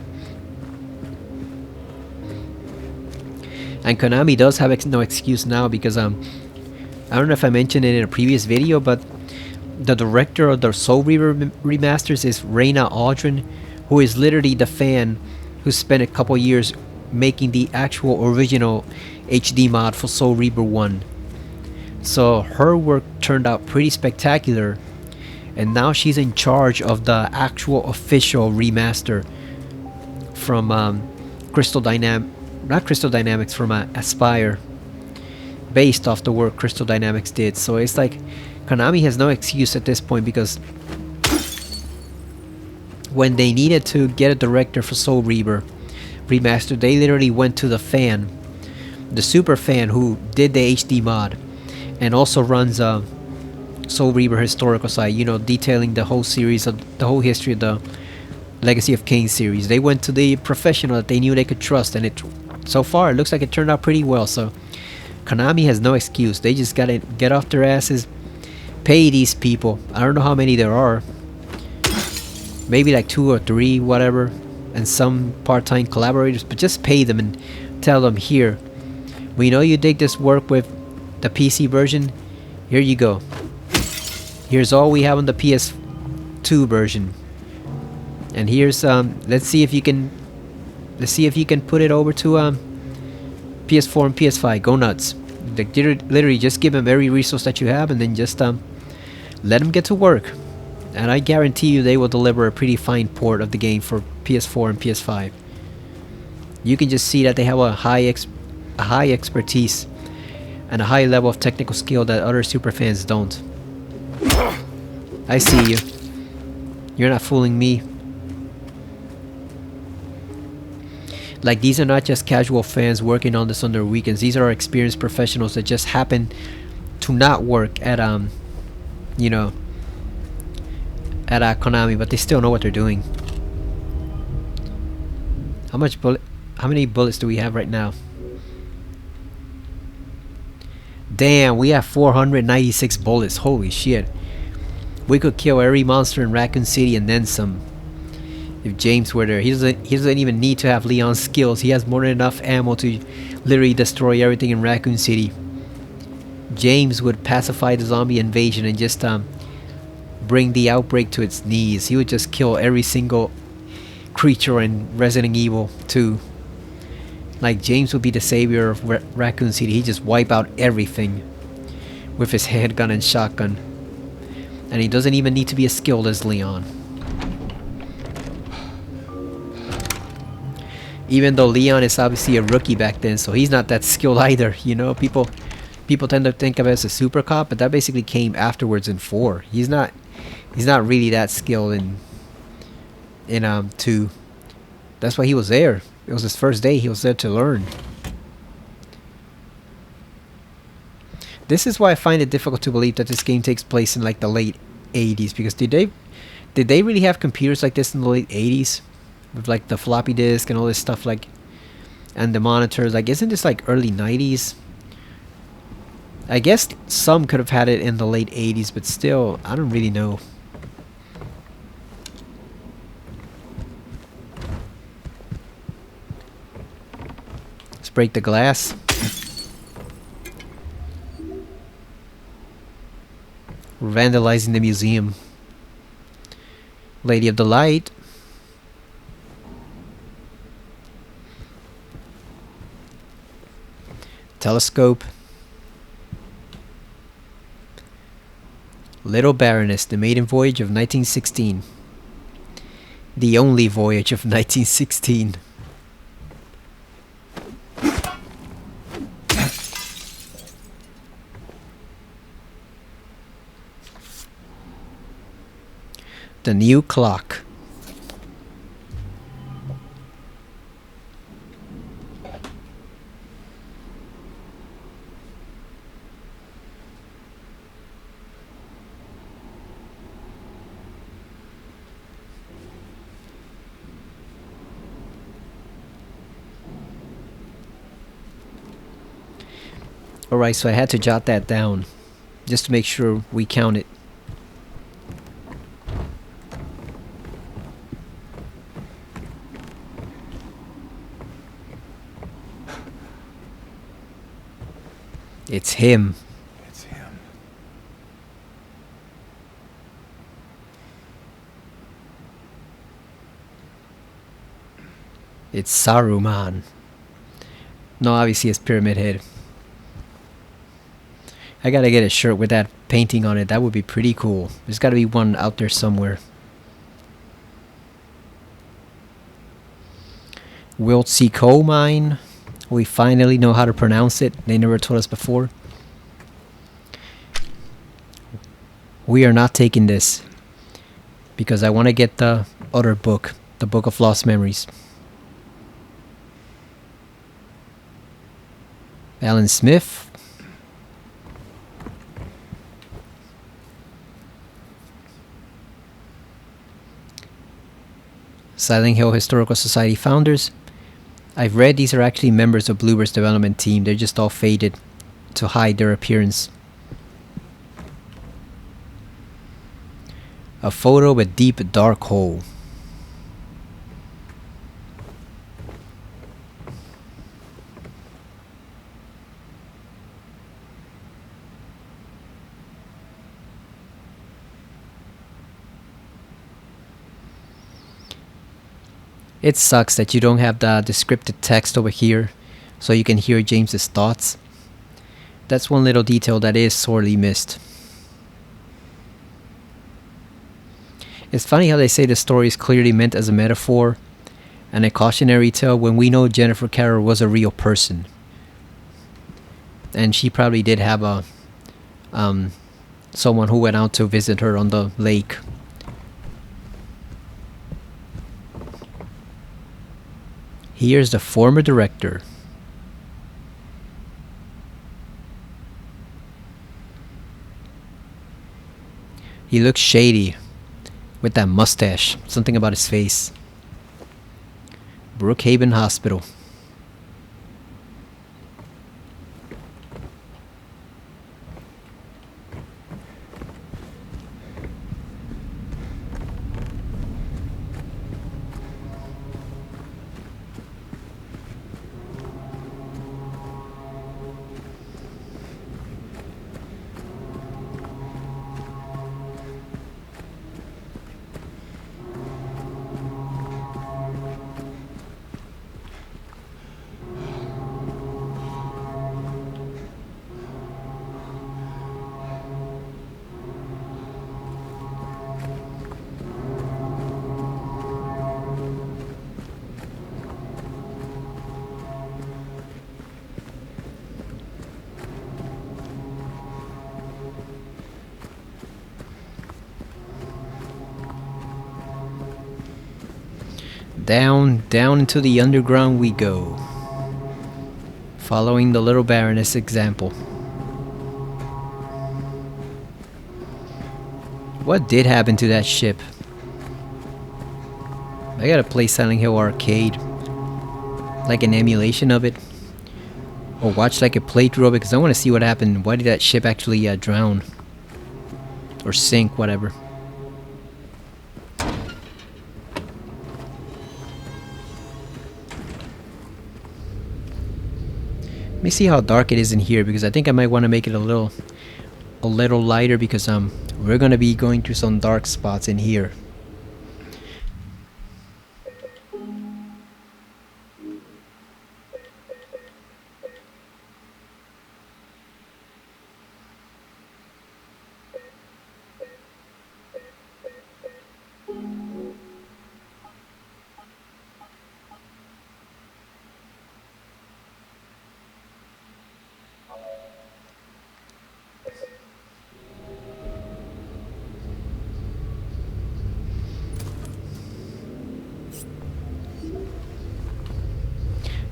And Konami does have no excuse now because I don't know if I mentioned it in a previous video, but the director of the Soul Reaver remasters is Raina Audrin, who is literally the fan who spent a couple years making the actual original HD mod for Soul Reaver 1. So her work turned out pretty spectacular, and now she's in charge of the actual official remaster from from Aspire, based off the work Crystal Dynamics did. So it's like Konami has no excuse at this point, because when they needed to get a director for Soul Reaver Remastered, they literally went to the fan, the super fan who did the HD mod and also runs Soul Reaver historical site, you know, detailing the whole series of the whole history of the Legacy of Kain series. They went to the professional that they knew they could trust, and it so far it looks like it turned out pretty well. So Konami has no excuse. They just gotta get off their asses, pay these people. I don't know how many there are, maybe like 2 or 3, whatever, and some part-time collaborators, but just pay them and tell them, here, we know you dig this work with the PC version, here you go, here's all we have on the PS2 version, and here's let's see if you can put it over to PS4 and PS5. Go nuts. Like, literally just give them every resource that you have, and then just let them get to work, and I guarantee you they will deliver a pretty fine port of the game for PS4 and PS5. You can just see that they have a high expertise and a high level of technical skill that other super fans don't. I see you. You're not fooling me. Like, these are not just casual fans working on this on their weekends. These are experienced professionals that just happen to not work at you know, at Konami, but they still know what they're doing. How many bullets do we have right now? Damn, we have 496 bullets. Holy shit. We could kill every monster in Raccoon City and then some. If James were there, he doesn't even need to have Leon's skills. He has more than enough ammo to literally destroy everything in Raccoon City. James would pacify the zombie invasion and just bring the outbreak to its knees. He would just kill every single creature in Resident Evil 2. Like, James would be the savior of Raccoon City. He'd just wipe out everything with his handgun and shotgun. And he doesn't even need to be as skilled as Leon. Even though Leon is obviously a rookie back then, so he's not that skilled either. You know, people tend to think of him as a super cop, but that basically came afterwards in 4. He's not really that skilled in 2. That's why he was there. It was his first day. He was there to learn. This is why I find it difficult to believe that this game takes place in like the late 80s, because did they really have computers like this in the late 80s? with like the floppy disk and all this stuff, like, and the monitors. Like, isn't this like early 90s? I guess some could have had it in the late 80s, but still, I don't really know. Let's break the glass. We're vandalizing the museum. Lady of the Light. Telescope. Little Baroness, the maiden voyage of 1916. The only voyage of 1916. The new clock. Alright, so I had to jot that down just to make sure we count it. It's him. It's him. It's Saruman. No, obviously it's Pyramid Head. I gotta get a shirt with that painting on it. That would be pretty cool. There's gotta be one out there somewhere. Wiltse coal mine. We finally know how to pronounce it. They never told us before. We are not taking this because I want to get the other book, the Book of Lost Memories. Alan Smith. Silent Hill Historical Society founders. I've read these are actually members of Bluebird's development team. They're just all faded to hide their appearance. A photo of a deep dark hole. It sucks that you don't have the descriptive text over here so you can hear James's thoughts. That's one little detail that is sorely missed. It's funny how they say the story is clearly meant as a metaphor and a cautionary tale when we know Jennifer Carroll was a real person. And she probably did have a someone who went out to visit her on the lake. Here's the former director. He looks shady with that mustache. Something about his face. Brookhaven Hospital. Down, down into the underground we go, following the little Baroness example. What did happen to that ship? I gotta play Silent Hill Arcade, like an emulation of it, or watch like a playthrough of it, because I want to see what happened. Why did that ship actually drown or sink, whatever? Let me see how dark it is in here, because I think I might want to make it a little lighter, because we're gonna be going through some dark spots in here.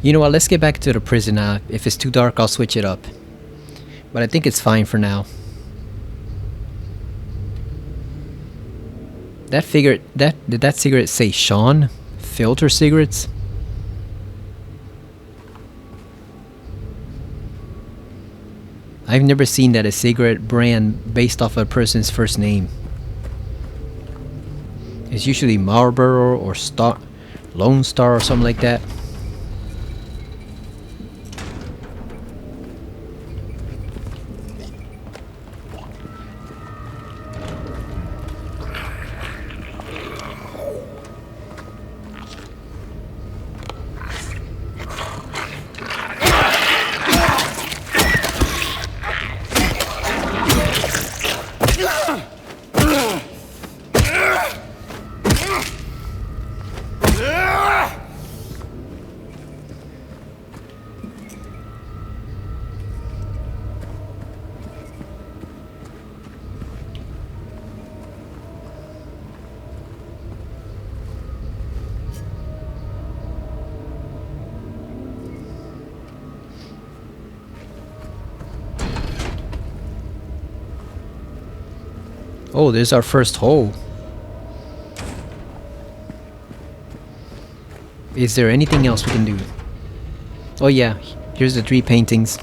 You know what, let's get back to the prison now. If it's too dark, I'll switch it up. But I think it's fine for now. That figure, did that cigarette say Sean? Filter cigarettes? I've never seen that a cigarette brand based off a person's first name. It's usually Marlboro or Lone Star or something like that. Oh, there's our first hole. Is there anything else we can do? Oh yeah, here's the 3 paintings.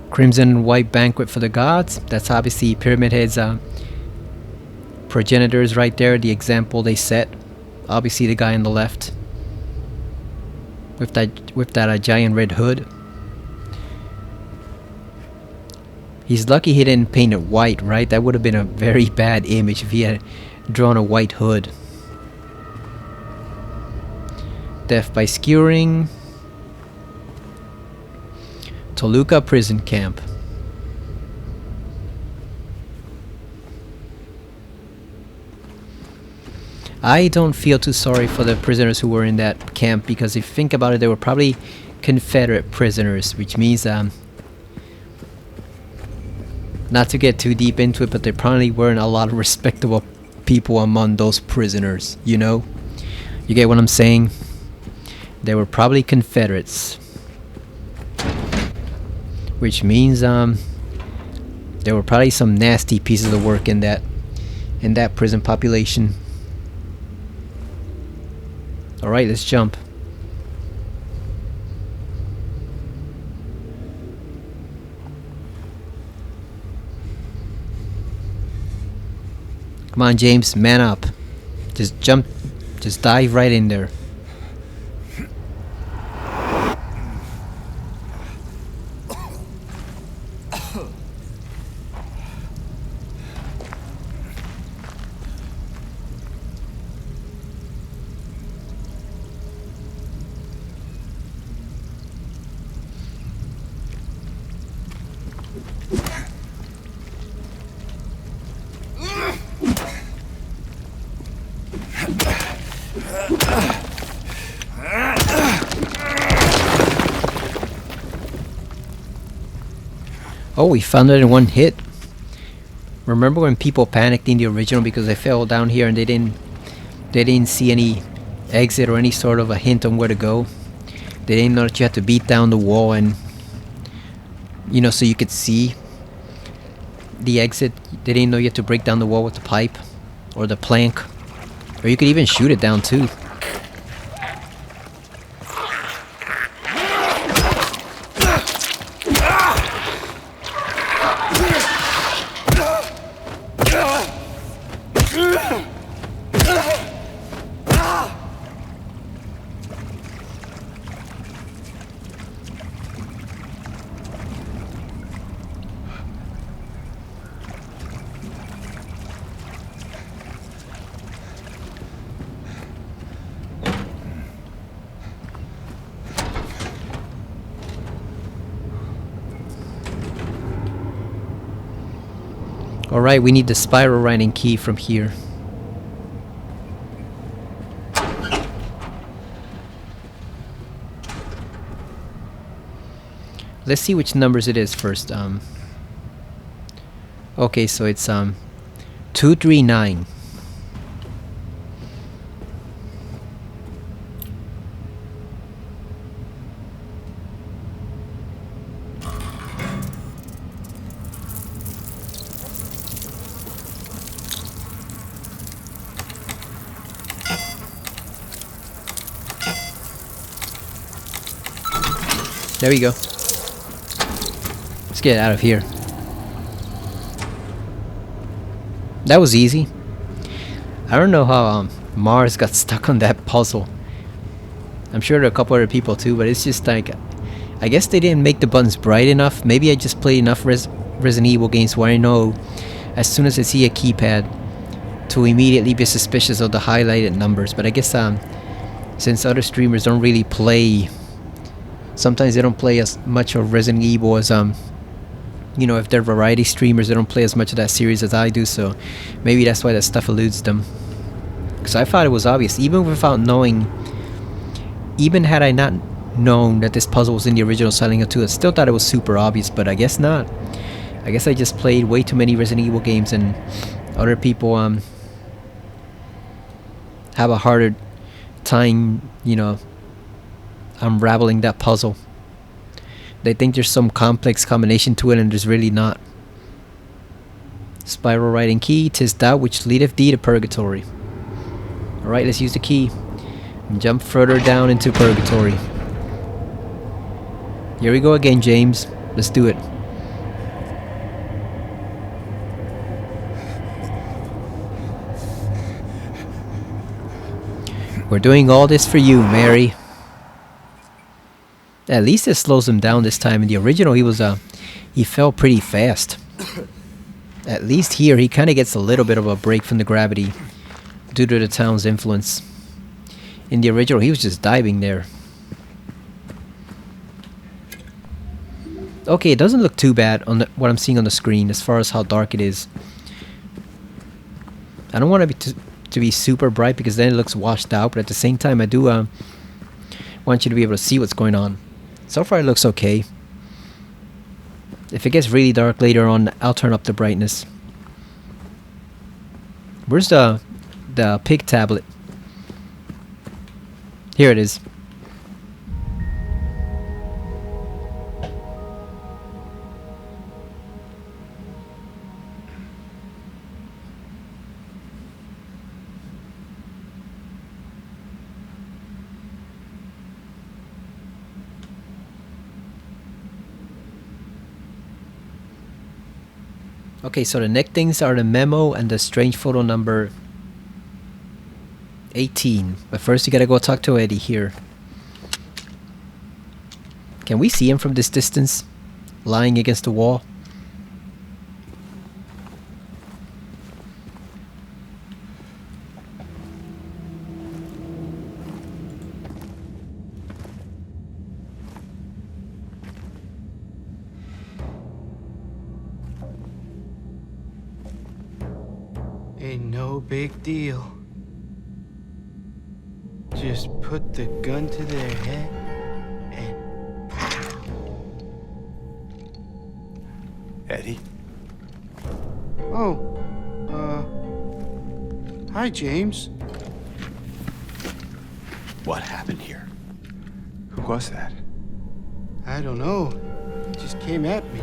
Crimson and White Banquet for the Gods. That's obviously Pyramid Head's progenitors right there, the example they set. Obviously the guy on the left. With that giant red hood. He's lucky he didn't paint it white, right? That would have been a very bad image if he had drawn a white hood. Death by skewering. Toluca prison camp. I don't feel too sorry for the prisoners who were in that camp, because if you think about it, they were probably Confederate prisoners, which means not to get too deep into it, but there probably weren't a lot of respectable people among those prisoners, you know? You get what I'm saying? They were probably Confederates. Which means there were probably some nasty pieces of work in that prison population. Alright, let's jump. Come on, James, man up. Just jump, just dive right in there. Oh, we found it in one hit. Remember when people panicked in the original because they fell down here and they didn't see any exit or any sort of a hint on where to go? They didn't know that you had to beat down the wall and, you know, so you could see. the exit. They didn't know you had to break down the wall with the pipe or the plank, or you could even shoot it down too. Alright, we need the spiral writing key from here. Let's see which numbers it is first. Okay, so it's 239. There we go. Let's get out of here. That was easy. I don't know how Mars got stuck on that puzzle. I'm sure there are a couple other people too, but it's just like, I guess they didn't make the buttons bright enough. Maybe I just played enough Resident Evil games where I know as soon as I see a keypad to immediately be suspicious of the highlighted numbers. But I guess since other streamers don't really play, sometimes they don't play as much of Resident Evil as you know, if they're variety streamers, they don't play as much of that series as I do, so maybe that's why that stuff eludes them. Because I thought it was obvious, even without knowing, even had I not known that this puzzle was in the original Silent Hill 2, I still thought it was super obvious, but I guess not. I guess I just played way too many Resident Evil games, and other people have a harder time, you know, unraveling that puzzle. They think there's some complex combination to it, and there's really not. Spiral writing key, 'tis thou which leadeth thee to purgatory. Alright, let's use the key and jump further down into purgatory. Here we go again, James. Let's do it. We're doing all this for you, Mary. At least it slows him down this time. In the original, he fell pretty fast. At least here, he kind of gets a little bit of a break from the gravity due to the town's influence. In the original, he was just diving there. Okay, it doesn't look too bad on what I'm seeing on the screen as far as how dark it is. I don't want it to be super bright because then it looks washed out, but at the same time, I do want you to be able to see what's going on. So far, it looks okay. If it gets really dark later on, I'll turn up the brightness. Where's the pig tablet? Here it is. Okay, so the next things are the memo and the strange photo number 18. But first you gotta go talk to Eddie here. Can we see him from this distance? Lying against the wall? Ain't no big deal. Just put the gun to their head and pow. Eddie? Oh, hi, James. What happened here? Who was that? I don't know. It just came at me.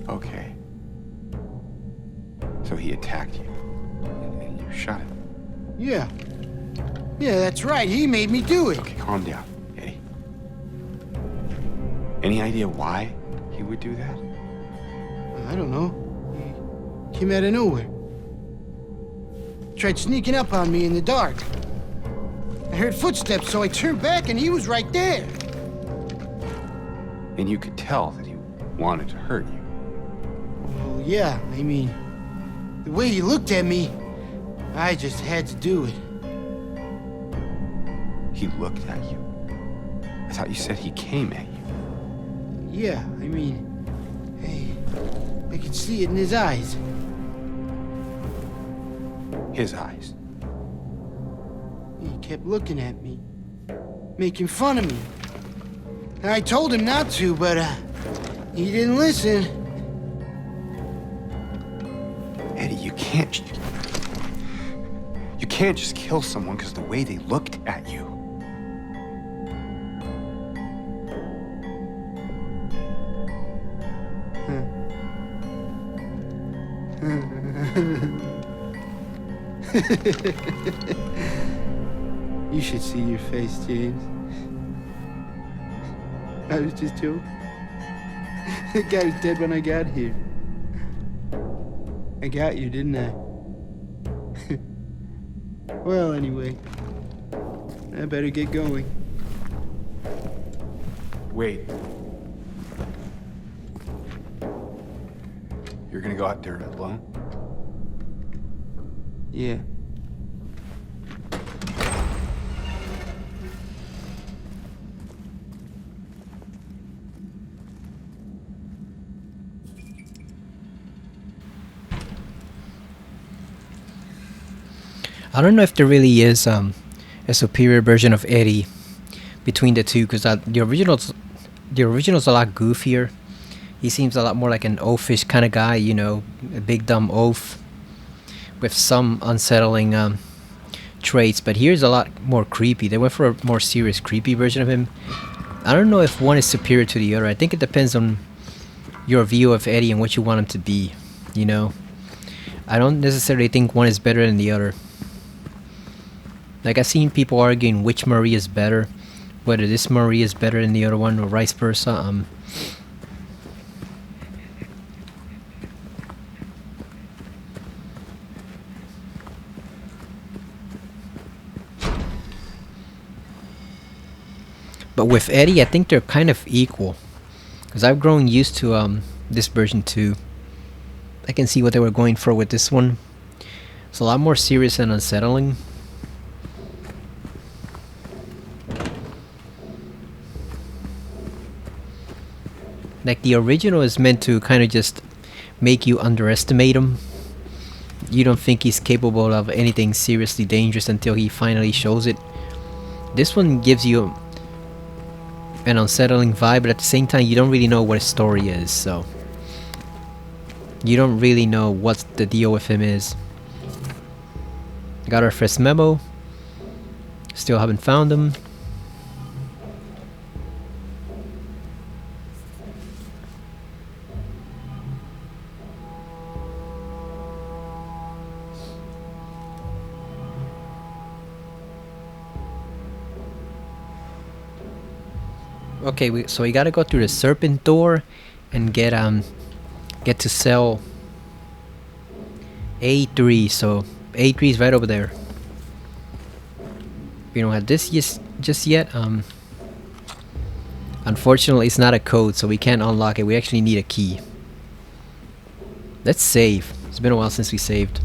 Okay. So he attacked you, and you shot him. Yeah. Yeah, that's right. He made me do it. Okay, calm down, Eddie. Any idea why he would do that? I don't know. He came out of nowhere. Tried sneaking up on me in the dark. I heard footsteps, so I turned back and he was right there. And you could tell that he wanted to hurt you. Well, yeah, I mean, the way he looked at me, I just had to do it. He looked at you. I thought you said he came at you. Yeah, I mean, hey, I could see it in his eyes. His eyes. He kept looking at me, making fun of me. And I told him not to, but he didn't listen. Eddie, you can't just kill someone because the way they looked at you. You should see your face, James. I was just joking. The guy was dead when I got here. I got you, didn't I? Well, anyway, I better get going. Wait. You're gonna go out there alone? Yeah. I don't know if there really is a superior version of Eddie between the two, because the original's a lot goofier. He seems a lot more like an oafish kind of guy, you know, a big dumb oaf with some unsettling traits. But here's a lot more creepy. They went for a more serious, creepy version of him. I don't know if one is superior to the other. I think it depends on your view of Eddie and what you want him to be, you know. I don't necessarily think one is better than the other. Like, I've seen people arguing which Marie is better, whether this Marie is better than the other one or vice versa. But with Eddie, I think they're kind of equal, because I've grown used to this version too. I can see what they were going for with this one. It's a lot more serious and unsettling. Like, the original is meant to kind of just make you underestimate him. You don't think he's capable of anything seriously dangerous until he finally shows it. This one gives you an unsettling vibe, but at the same time you don't really know what his story is, so you don't really know what the deal with him is. Got our first memo. Still haven't found him. Okay, so we gotta go through the serpent door and get to cell A3. So A3 is right over there. We don't have this just yet. Unfortunately, it's not a code, so we can't unlock it. We actually need a key. Let's save. It's been a while since we saved.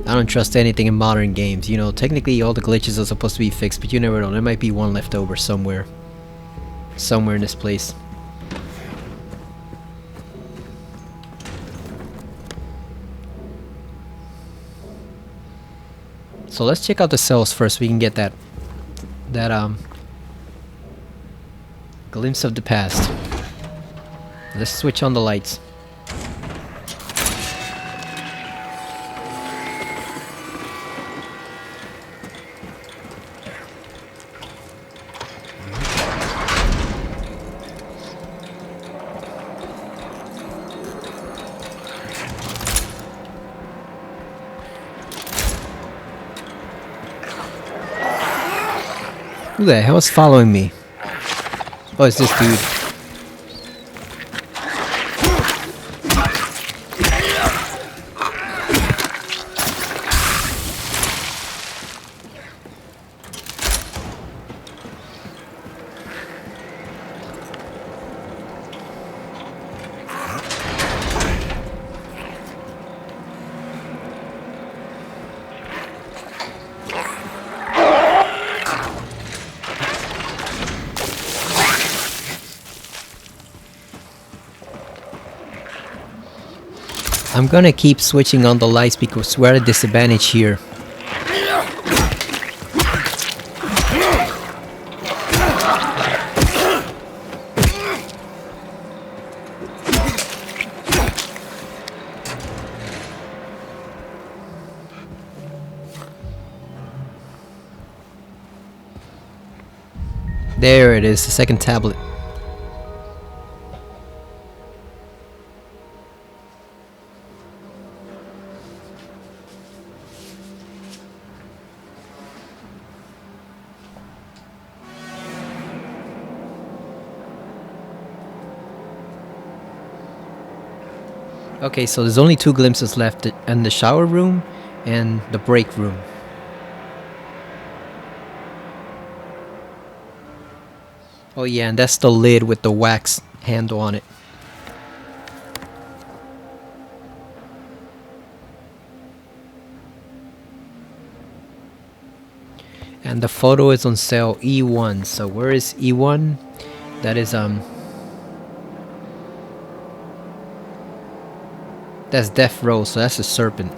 I don't trust anything in modern games. You know, technically all the glitches are supposed to be fixed, but you never know. There might be one left over somewhere. Somewhere in this place. So let's check out the cells first so we can get that glimpse of the past. Let's switch on the lights. Who the hell is following me? Oh, it's this dude. I'm gonna keep switching on the lights because we're at a disadvantage here. There it is, the second tablet. Okay, so there's only 2 glimpses left in the shower room and the break room. Oh yeah, and that's the lid with the wax handle on it. And the photo is on cell E1. So where is E1? That is that's death row, so that's a serpent.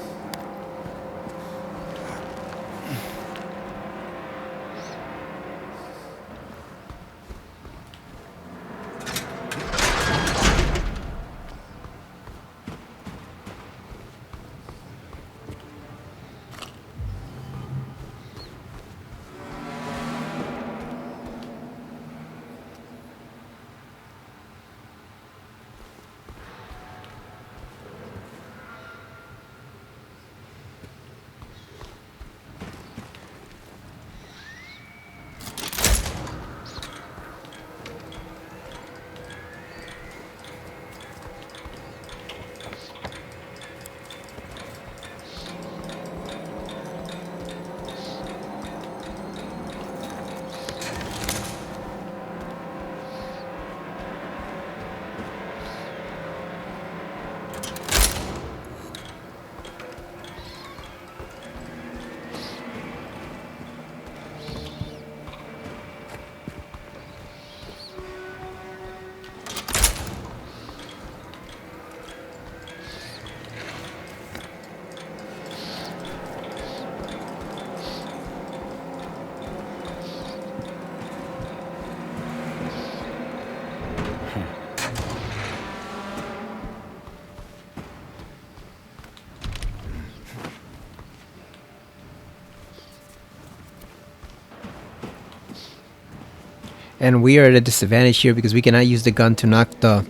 And we are at a disadvantage here because we cannot use the gun to knock the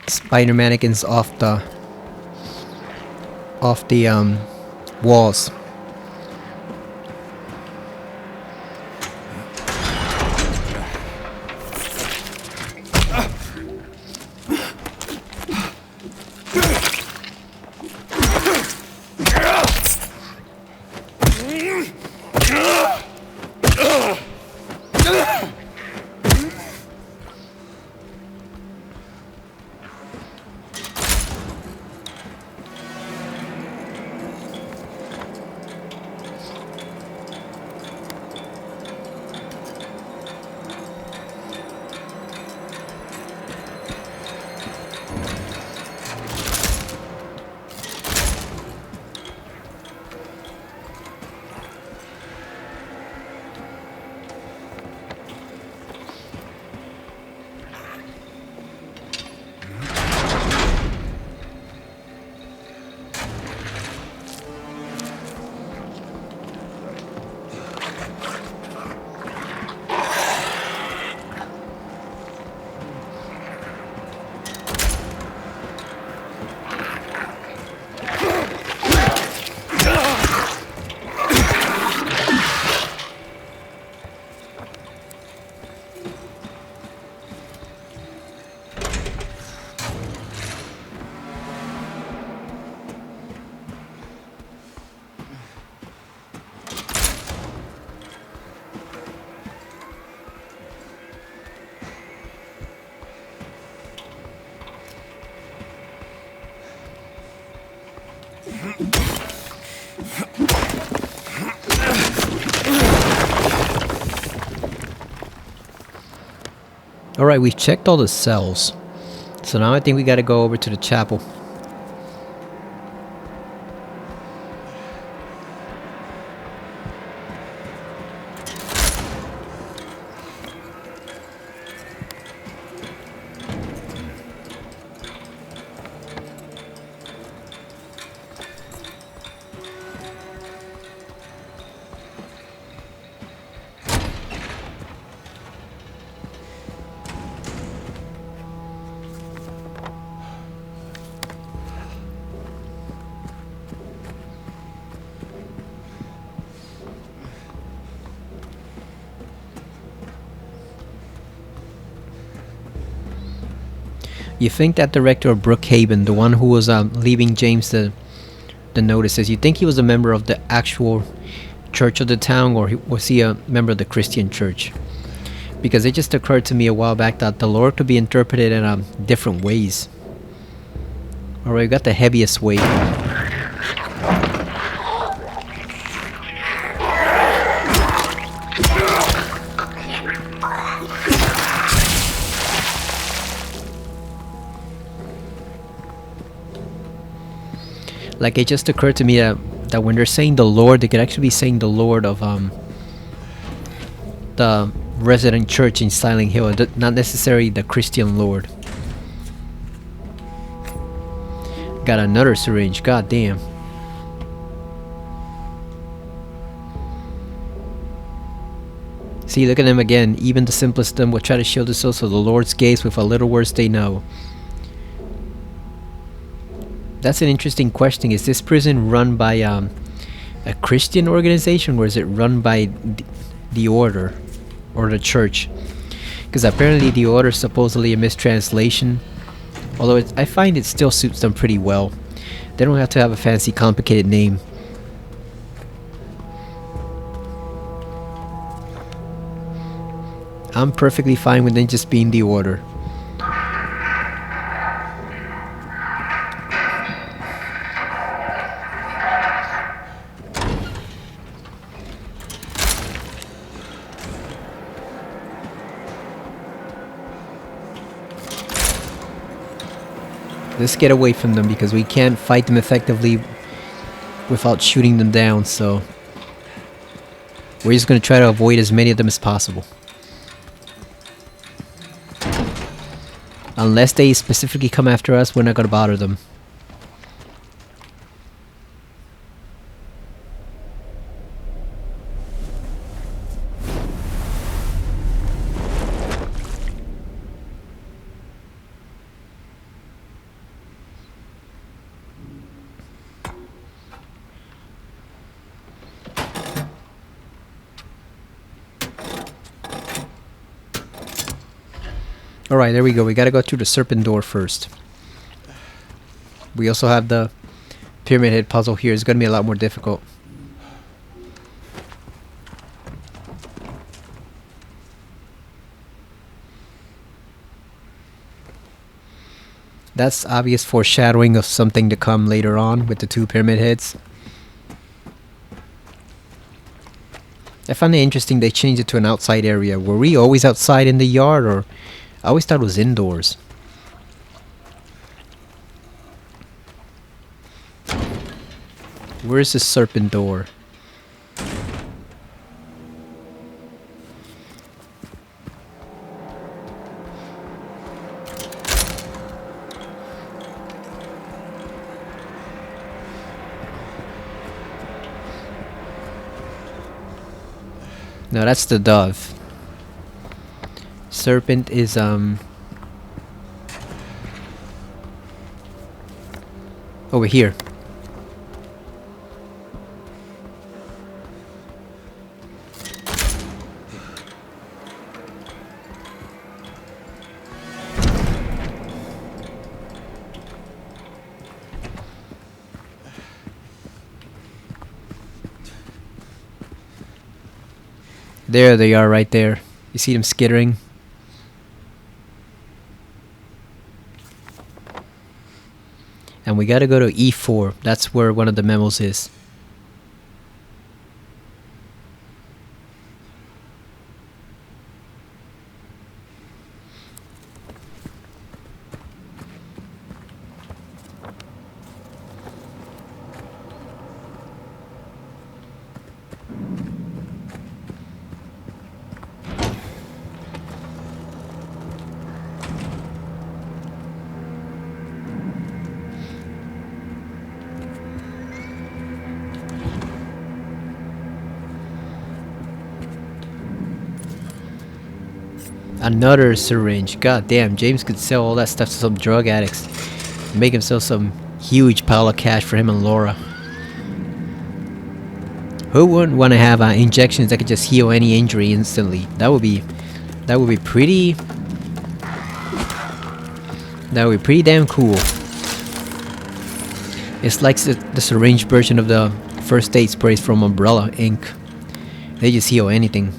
spider mannequins off the walls. Alright, we've checked all the cells. So now I think we gotta go over to the chapel. You think that director of Brookhaven, the one who was leaving James the notices, you think he was a member of the actual church of the town, or was he a member of the Christian church? Because it just occurred to me a while back that the Lord could be interpreted in different ways. Alright, we got the heaviest weight. Like, it just occurred to me that when they're saying the Lord, they could actually be saying the Lord of the resident church in Silent Hill, not necessarily the Christian Lord. Got another syringe, god damn. See, look at them again. Even the simplest of them will try to shield themselves so the Lord's gaze with a little words they know. That's an interesting question. Is this prison run by a Christian organization, or is it run by the order or the church? Because apparently the order is supposedly a mistranslation, although I find it still suits them pretty well. They don't have to have a fancy complicated name. I'm perfectly fine with them just being the order. Let's get away from them because we can't fight them effectively without shooting them down, so we're just going to try to avoid as many of them as possible. Unless they specifically come after us, we're not going to bother them. Alright, there we go. We gotta go through the serpent door first. We also have the pyramid head puzzle here. It's gonna be a lot more difficult. That's obvious foreshadowing of something to come later on with the two pyramid heads. I find it interesting they changed it to an outside area. Were we always outside in the yard, or I always thought it was indoors? Where's the serpent door? No, that's the dove. Serpent is over here. There they are, right there. You see them skittering? And we gotta go to E4. That's where one of the memos is. Another syringe. God damn, James could sell all that stuff to some drug addicts. Make himself some huge pile of cash for him and Laura. Who wouldn't want to have injections that could just heal any injury instantly? That would be pretty. That would be pretty damn cool. It's like the syringe version of the first aid sprays from Umbrella Inc. They just heal anything.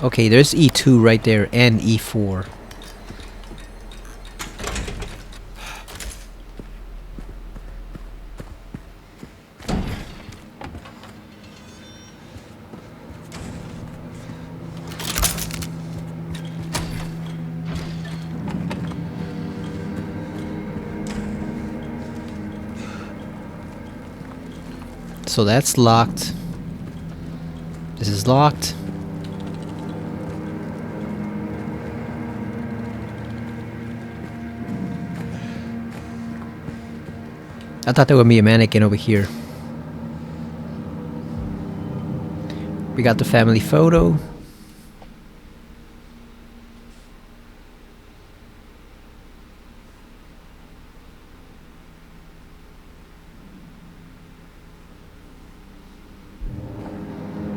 Okay, there's E2 right there and E4. So that's locked. This is locked. I thought there would be a mannequin over here. We got the family photo.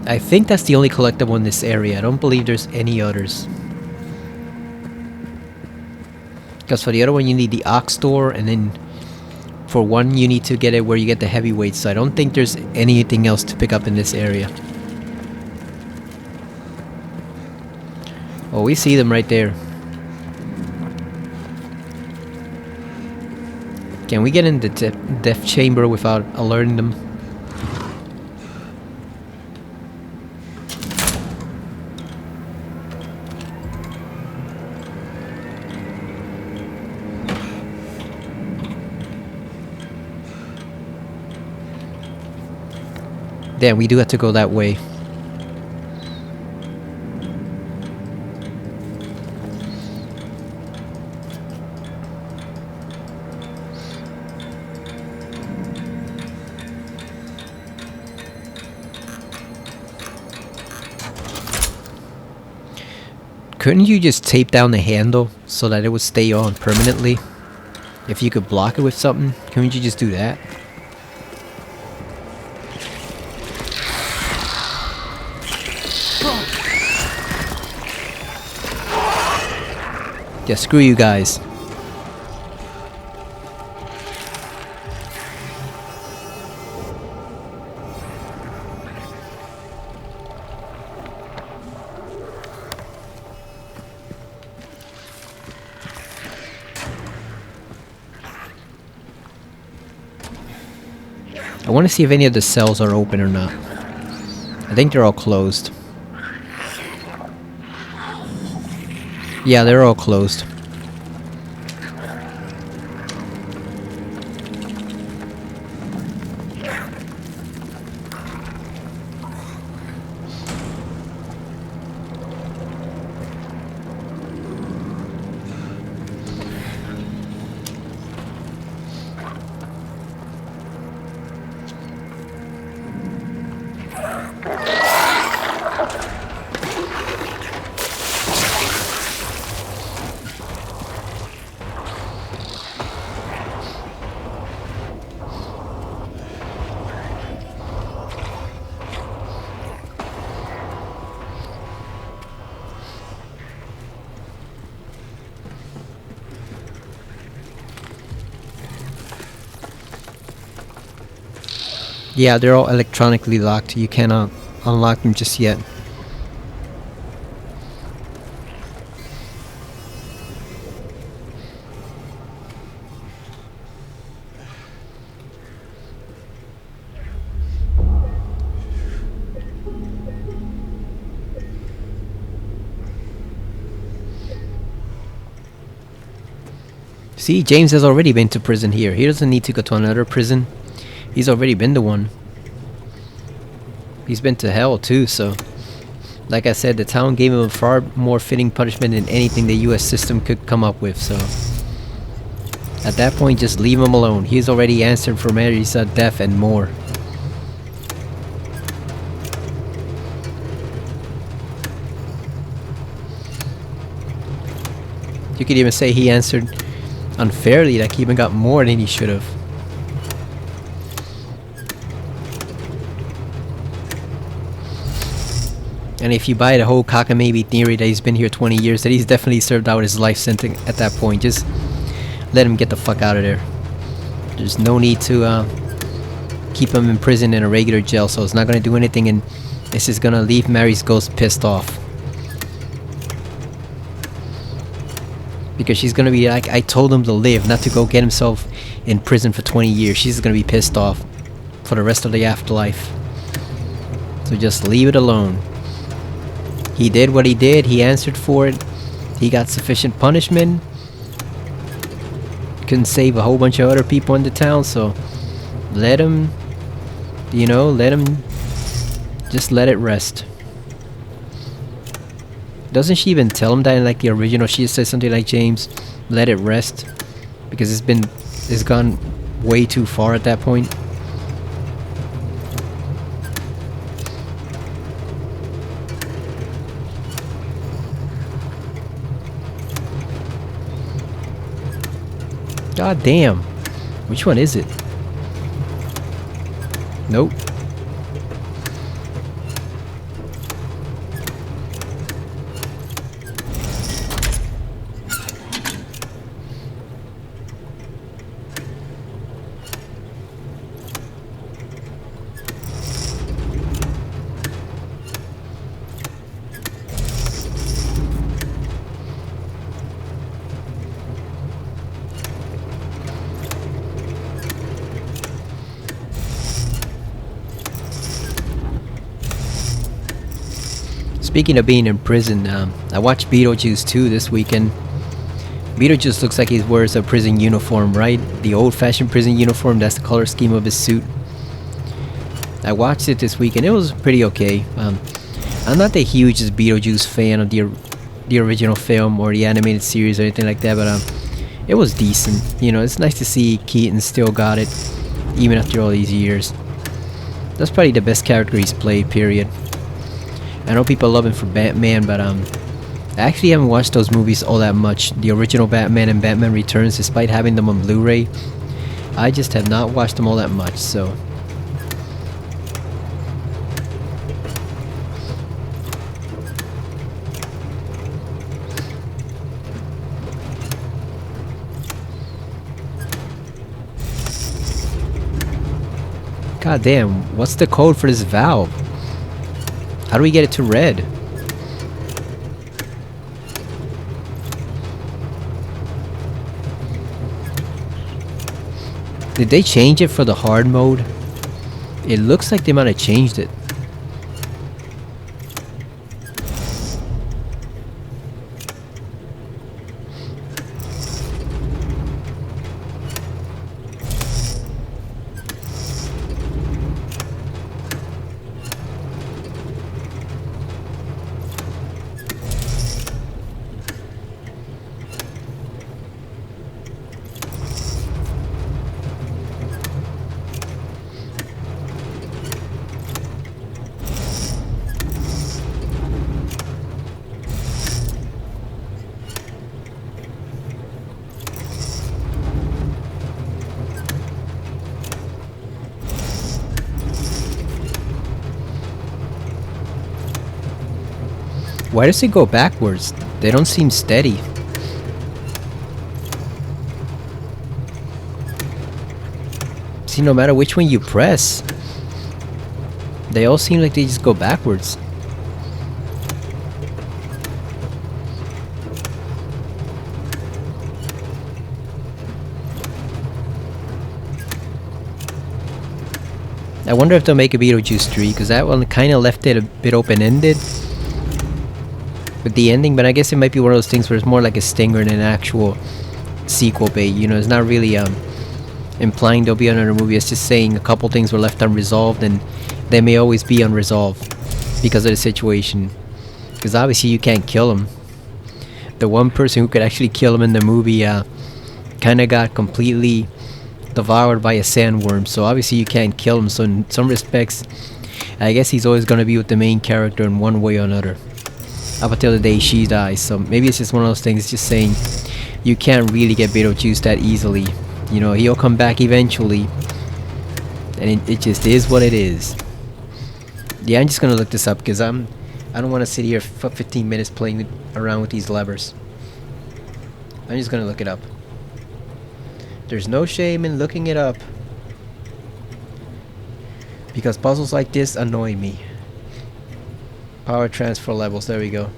I think that's the only collectible in this area. I don't believe there's any others. Because for the other one you need the ox door, and then for one you need to get it where you get the heavyweights. So I don't think there's anything else to pick up in this area. Oh, we see them right there. Can we get in the death chamber without alerting them? Damn, we do have to go that way. Couldn't you just tape down the handle so that it would stay on permanently? If you could block it with something, couldn't you just do that? Yeah, screw you guys. I want to see if any of the cells are open or not. I think they're all closed. Yeah, they're all closed. Yeah, they're all electronically locked. You cannot unlock them just yet. See, James has already been to prison here. He doesn't need to go to another prison. He's already been to one. He's been to hell too, so... Like I said, the town gave him a far more fitting punishment than anything the US system could come up with, so... At that point, just leave him alone. He's already answered for Mary's death and more. You could even say he answered unfairly, like he even got more than he should have. And if you buy the whole cockamamie theory that he's been here 20 years, that he's definitely served out his life sentence at that point, just let him get the fuck out of there. There's no need to keep him in prison in a regular jail, so it's not gonna do anything, and this is gonna leave Mary's ghost pissed off. Because she's gonna be like, I told him to live, not to go get himself in prison for 20 years. She's gonna be pissed off for the rest of the afterlife. So just leave it alone. He did what he did, he answered for it. He got sufficient punishment. Couldn't save a whole bunch of other people in the town, so let him, you know, just let it rest. Doesn't she even tell him that in like the original? She says something like, James, let it rest, because it's gone way too far at that point. God damn. Which one is it? Nope. Speaking of being in prison, I watched Beetlejuice 2 this weekend. Beetlejuice looks like he wears a prison uniform, right? The old-fashioned prison uniform, that's the color scheme of his suit. I watched it this weekend. It was pretty okay. I'm not the hugest Beetlejuice fan of the original film or the animated series or anything like that, but it was decent. You know, it's nice to see Keaton still got it, even after all these years. That's probably the best character he's played, period. I know people love him for Batman, but I actually haven't watched those movies all that much. The original Batman and Batman Returns, despite having them on Blu-ray, I just have not watched them all that much, so... God damn, what's the code for this valve? How do we get it to red? Did they change it for the hard mode? It looks like they might have changed it. Why does it go backwards? They don't seem steady. See, no matter which one you press, They all seem like they just go backwards. I wonder if they'll make a Beetlejuice 3, because that one kind of left it a bit open-ended with the ending, but I guess it might be one of those things where it's more like a stinger than an actual sequel bait. You know, it's not really implying there'll be another movie. It's just saying a couple things were left unresolved, and they may always be unresolved because of the situation. Because obviously you can't kill him. The one person who could actually kill him in the movie kind of got completely devoured by a sandworm, so obviously you can't kill him. So in some respects, I guess he's always going to be with the main character in one way or another up until the day she dies. So maybe it's just one of those things, just saying you can't really get Beetlejuice that easily. You know, he'll come back eventually, and it just is what it is. Yeah, I'm just gonna look this up because I don't want to sit here for 15 minutes playing around with these levers. I'm just gonna look it up. There's no shame in looking it up, because puzzles like this annoy me. Power transfer levels, there we go.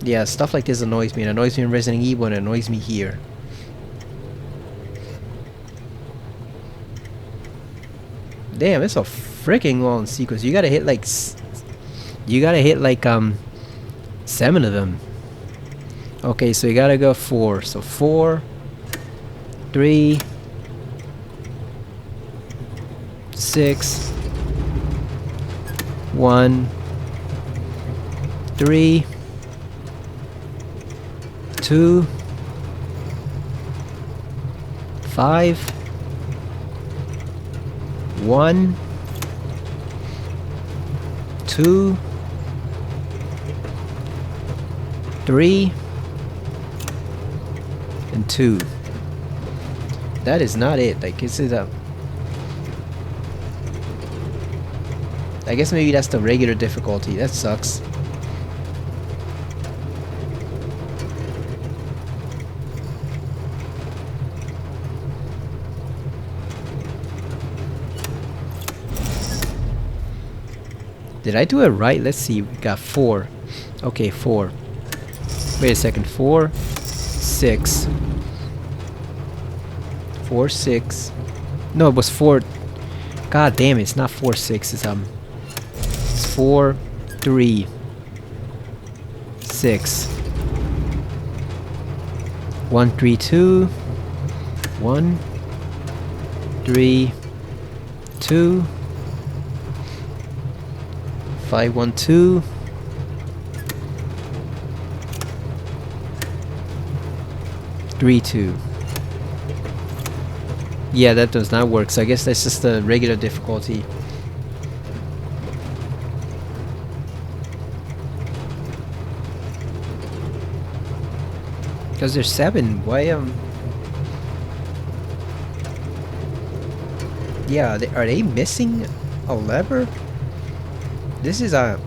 Yeah, stuff like this annoys me. It annoys me in Resident Evil, and it annoys me here. Damn, it's a freaking long sequence. You gotta hit like 7 of them. Okay, so you gotta go 4. So 4, 3, 6, 1, 3, 2, 5, 1, 2, 3, and 2. That is not it. Like, this is a... I guess maybe that's the regular difficulty. That sucks. Did I do it right? Let's see. We got 4. Okay, 4. Wait a second. 4, 6. 4, 6. No, it was 4. God damn it! It's not 4, 6. It's 4, 3, 6. 1, 3, 2. 1, 3, 2. 5, 1, 2. 3, 2. Yeah, that does not work. So I guess that's just the regular difficulty. Because there's 7. Why yeah, are they missing a lever? This is a...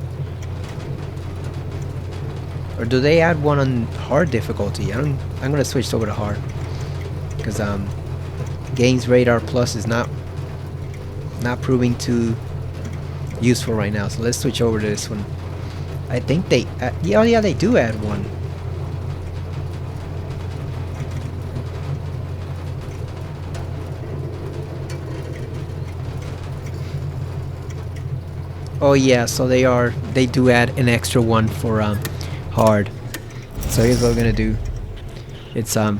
Or do they add one on hard difficulty? I'm gonna switch over to hard. Because Games Radar Plus is not proving too useful right now. So let's switch over to this one. I think they... yeah, they do add one. Oh yeah, so they do add an extra one for hard. So here's what we're gonna do. It's and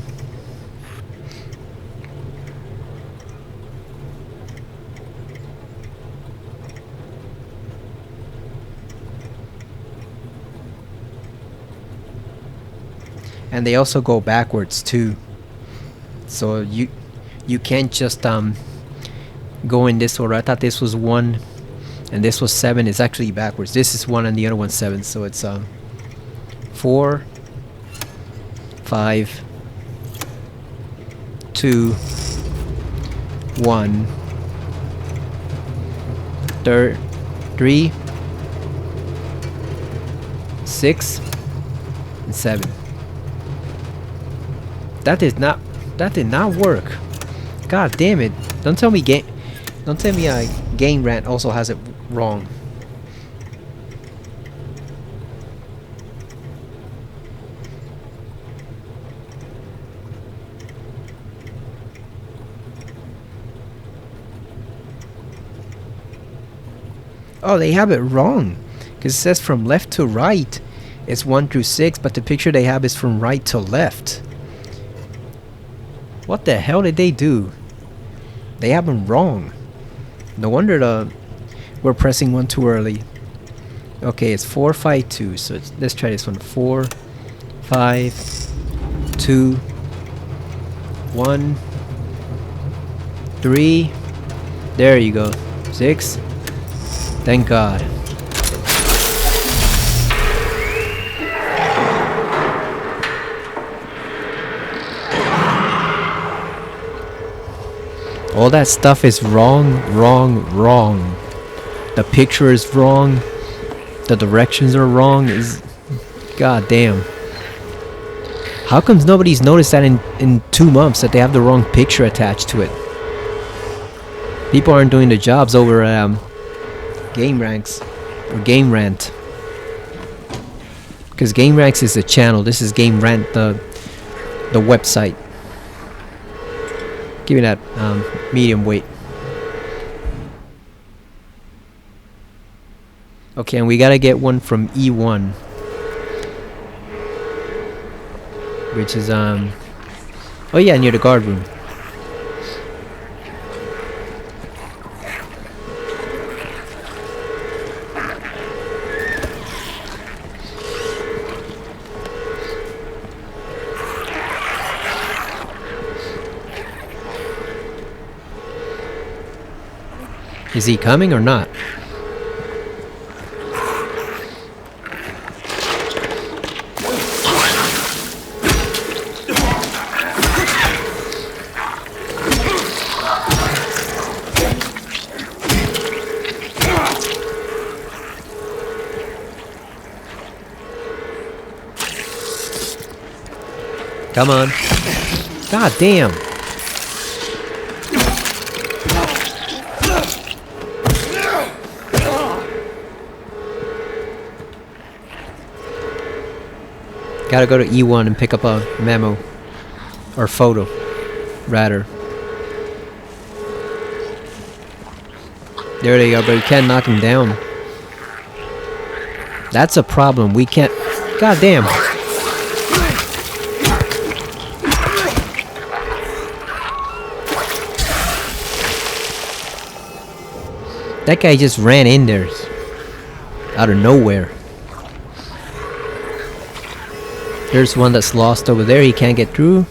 they also go backwards too. So you can't just go in this order. I thought this was 1 and this was 7. It's actually backwards. This is 1 and the other one's 7. So it's 4, 5, 2, 1, 3, 6, and 7. That did not work. God damn it! Don't tell me Game Rant also has it Wrong. Oh, they have it wrong. Because it says from left to right. It's 1 through 6, but the picture they have is from right to left. What the hell did they do? They have them wrong. No wonder we're pressing one too early. Okay, it's 4, 5, 2. So let's try this one. 4, 5, 2, 1, 3. There you go. 6. Thank God. All that stuff is wrong, wrong, wrong. The picture is wrong. The directions are wrong. God damn. How comes nobody's noticed that in 2 months that they have the wrong picture attached to it? People aren't doing the jobs over Game Ranks or Game Rant. Because Game Ranks is the channel. This is Game Rant, the website. Give me that medium weight. Okay, and we gotta get one from E1. Which is, oh yeah, near the guard room. Is he coming or not? Come on. God damn. Gotta go to E1 and pick up a memo. Or photo, rather. There they go, but you can't knock him down. That's a problem. We can't... God damn. That guy just ran in there. Out of nowhere. There's one that's lost over there. He can't get through.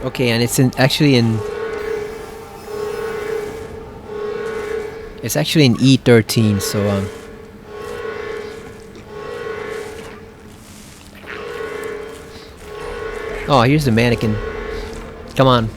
Okay, and it's actually in E13, so oh, here's the mannequin. Come on.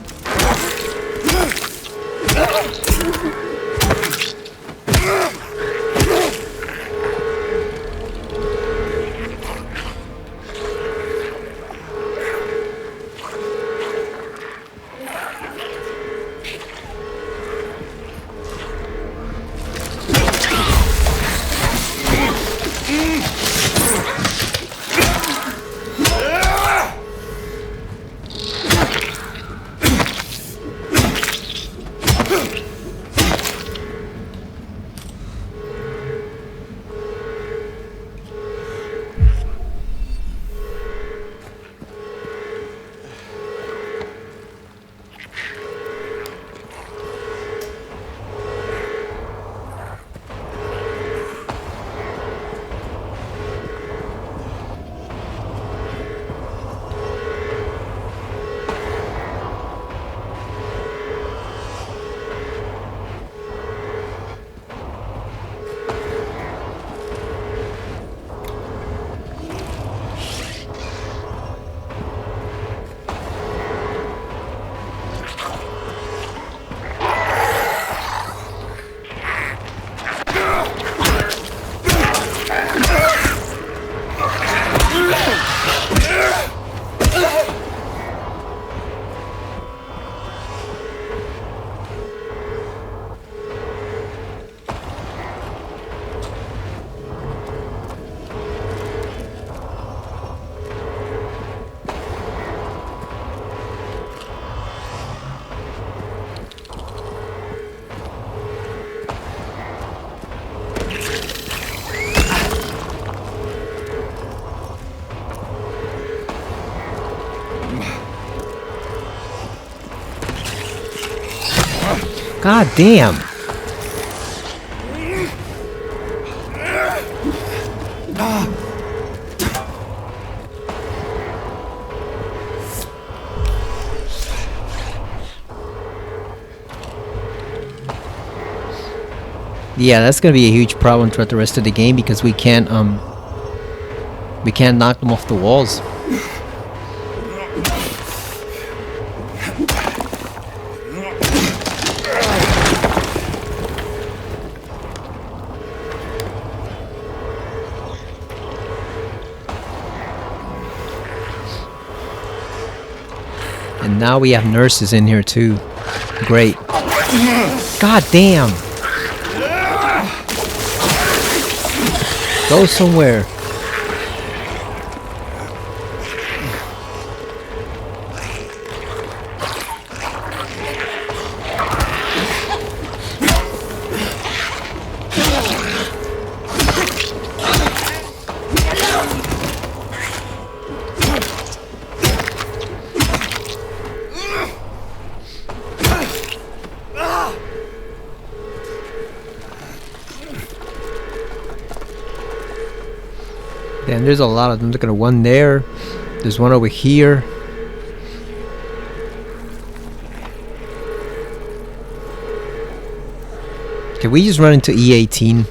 God damn. Yeah, that's gonna be a huge problem throughout the rest of the game because we can't knock them off the walls. And now we have nurses in here too. Great. God damn. Go somewhere. Damn, there's a lot of them. Look at the one there. There's one over here. Can we just run into E18?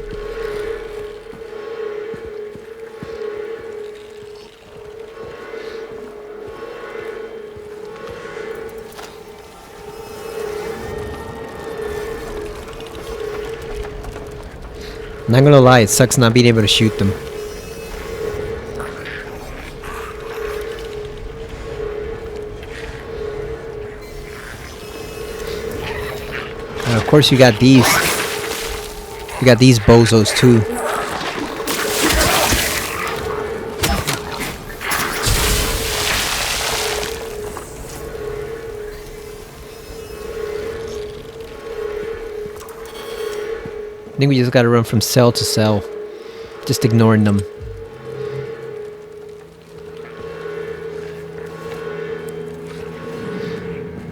Not gonna lie, it sucks not being able to shoot them. And of course you got these. You got these bozos too. I think we just gotta run from cell to cell. Just ignoring them.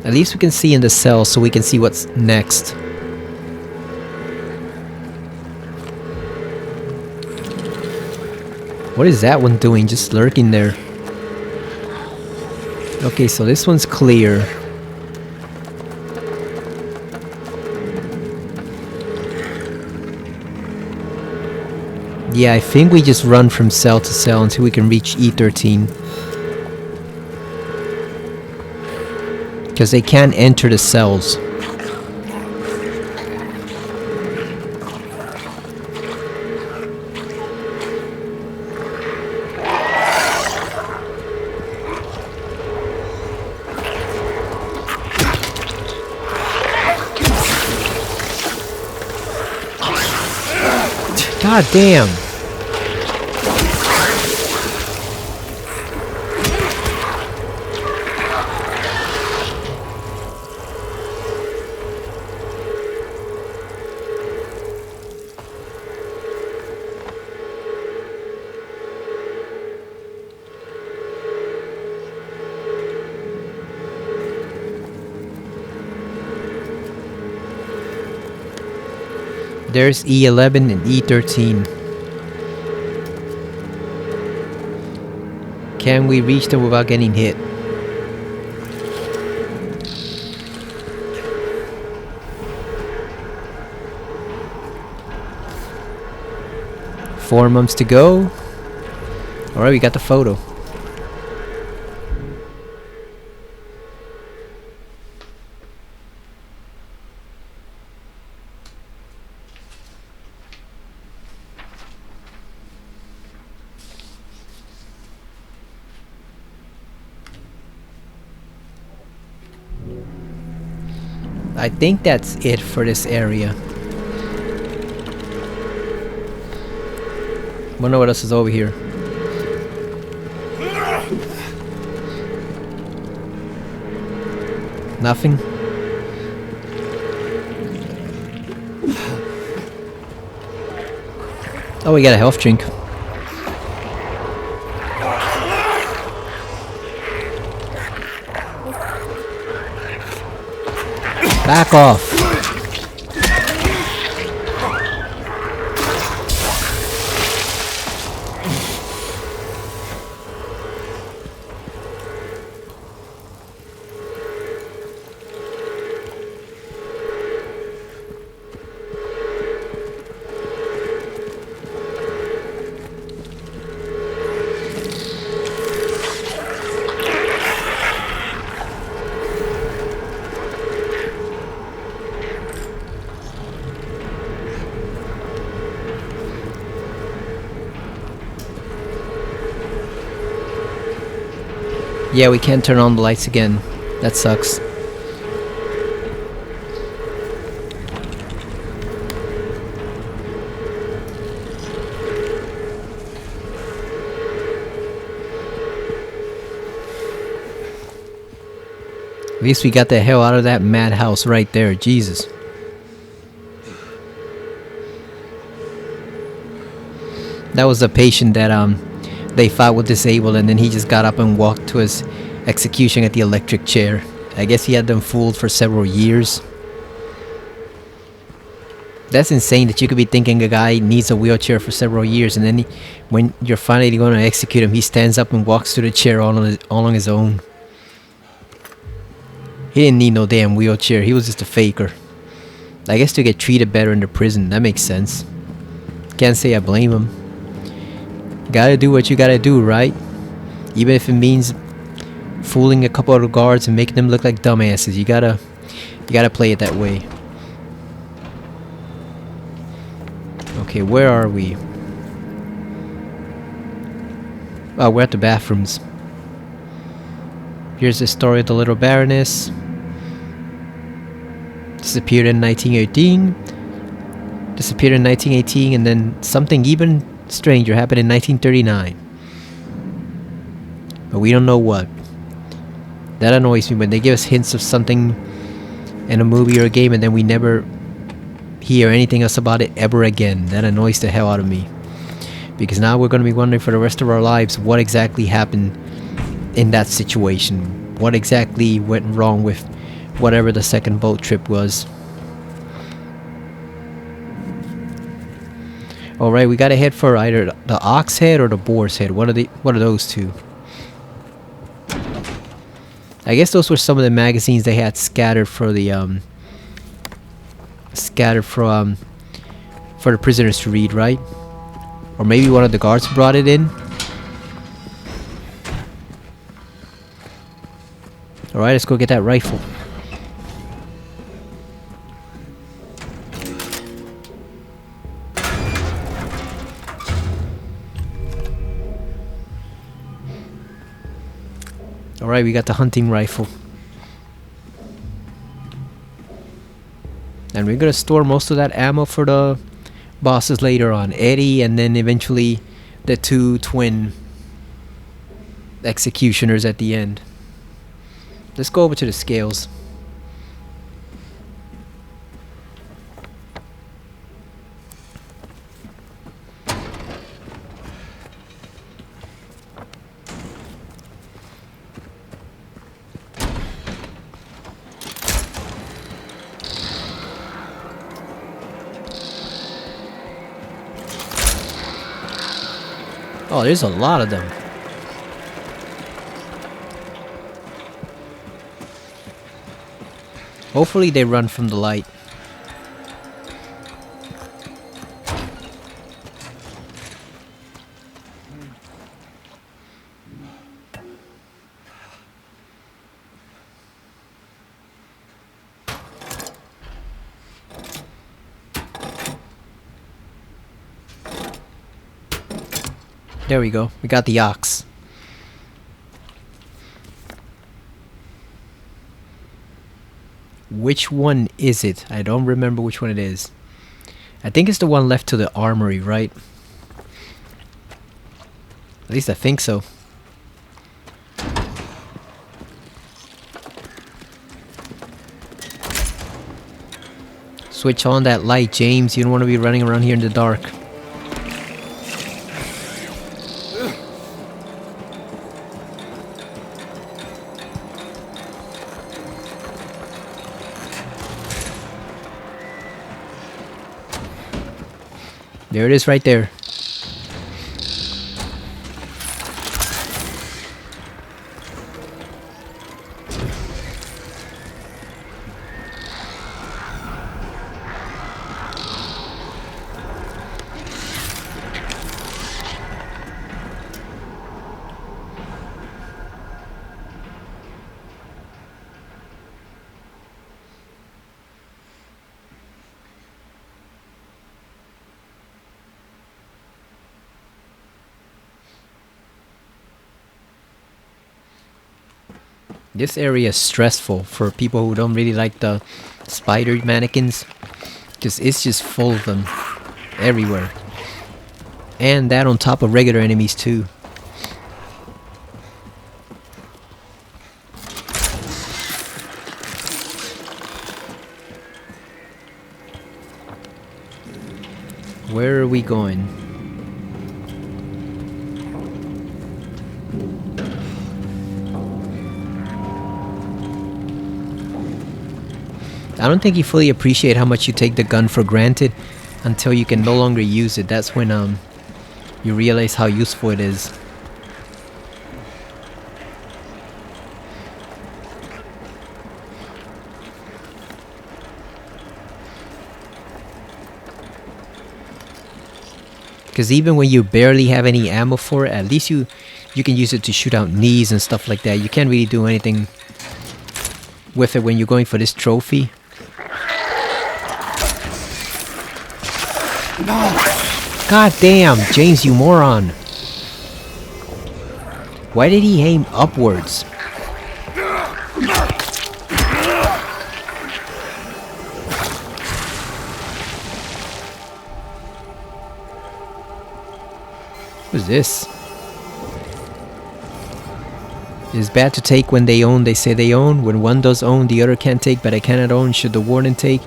At least we can see in the cell so we can see what's next. What is that one doing? Just lurking there. Okay, so this one's clear. Yeah, I think we just run from cell to cell until we can reach E13. Because they can't enter the cells. God damn. There's E11 and E13. Can we reach them without getting hit? Four months to go. Alright, we got the photo. I think that's it for this area. Wonder what else is over here. Nothing. Oh, we got a health drink. Back off. Yeah, we can't turn on the lights again. That sucks. At least we got the hell out of that madhouse right there. Jesus. That was a patient that they thought was disabled, and then he just got up and walked to his execution at the electric chair. I guess he had them fooled for several years. That's insane that you could be thinking a guy needs a wheelchair for several years, and then when you're finally going to execute him, he stands up and walks to the chair all on his own. He didn't need no damn wheelchair. He was just a faker. I guess to get treated better in the prison. That makes sense. Can't say I blame him. Gotta do what you gotta do, right? Even if it means fooling a couple of the guards and making them look like dumbasses. You gotta play it that way. Okay, where are we? Oh, we're at the bathrooms. Here's the story of the little Baroness. Disappeared in 1918. Disappeared in 1918, and then something even stranger happened in 1939. But we don't know what. That annoys me when they give us hints of something in a movie or a game, and then we never hear anything else about it ever again. That annoys the hell out of me. Because now we're going to be wondering for the rest of our lives what exactly happened in that situation. What exactly went wrong with whatever the second boat trip was. Alright, we gotta head for either the ox head or the boar's head. What are those two? I guess those were some of the magazines they had scattered for the for the prisoners to read, right? Or maybe one of the guards brought it in. Alright, let's go get that rifle. Alright, we got the hunting rifle. And we're gonna store most of that ammo for the bosses later on. Eddie, and then eventually the two twin executioners at the end. Let's go over to the scales. Oh, there's a lot of them. Hopefully they run from the light. There we go. We got the ox. Which one is it? I don't remember which one it is. I think it's the one left to the armory, right? At least I think so. Switch on that light, James. You don't want to be running around here in the dark. There it is right there. This area is stressful for people who don't really like the spider mannequins. Because it's just full of them everywhere. And that on top of regular enemies too. Where are we going? I don't think you fully appreciate how much you take the gun for granted until you can no longer use it. That's when you realize how useful it is. Because even when you barely have any ammo for it, at least you can use it to shoot out knees and stuff like that. You can't really do anything with it when you're going for this trophy. No! God damn, James, you moron. Why did he aim upwards? What is this? It is bad to take when they own, they say they own. When one does own, the other can't take, but I cannot own. Should the warden take?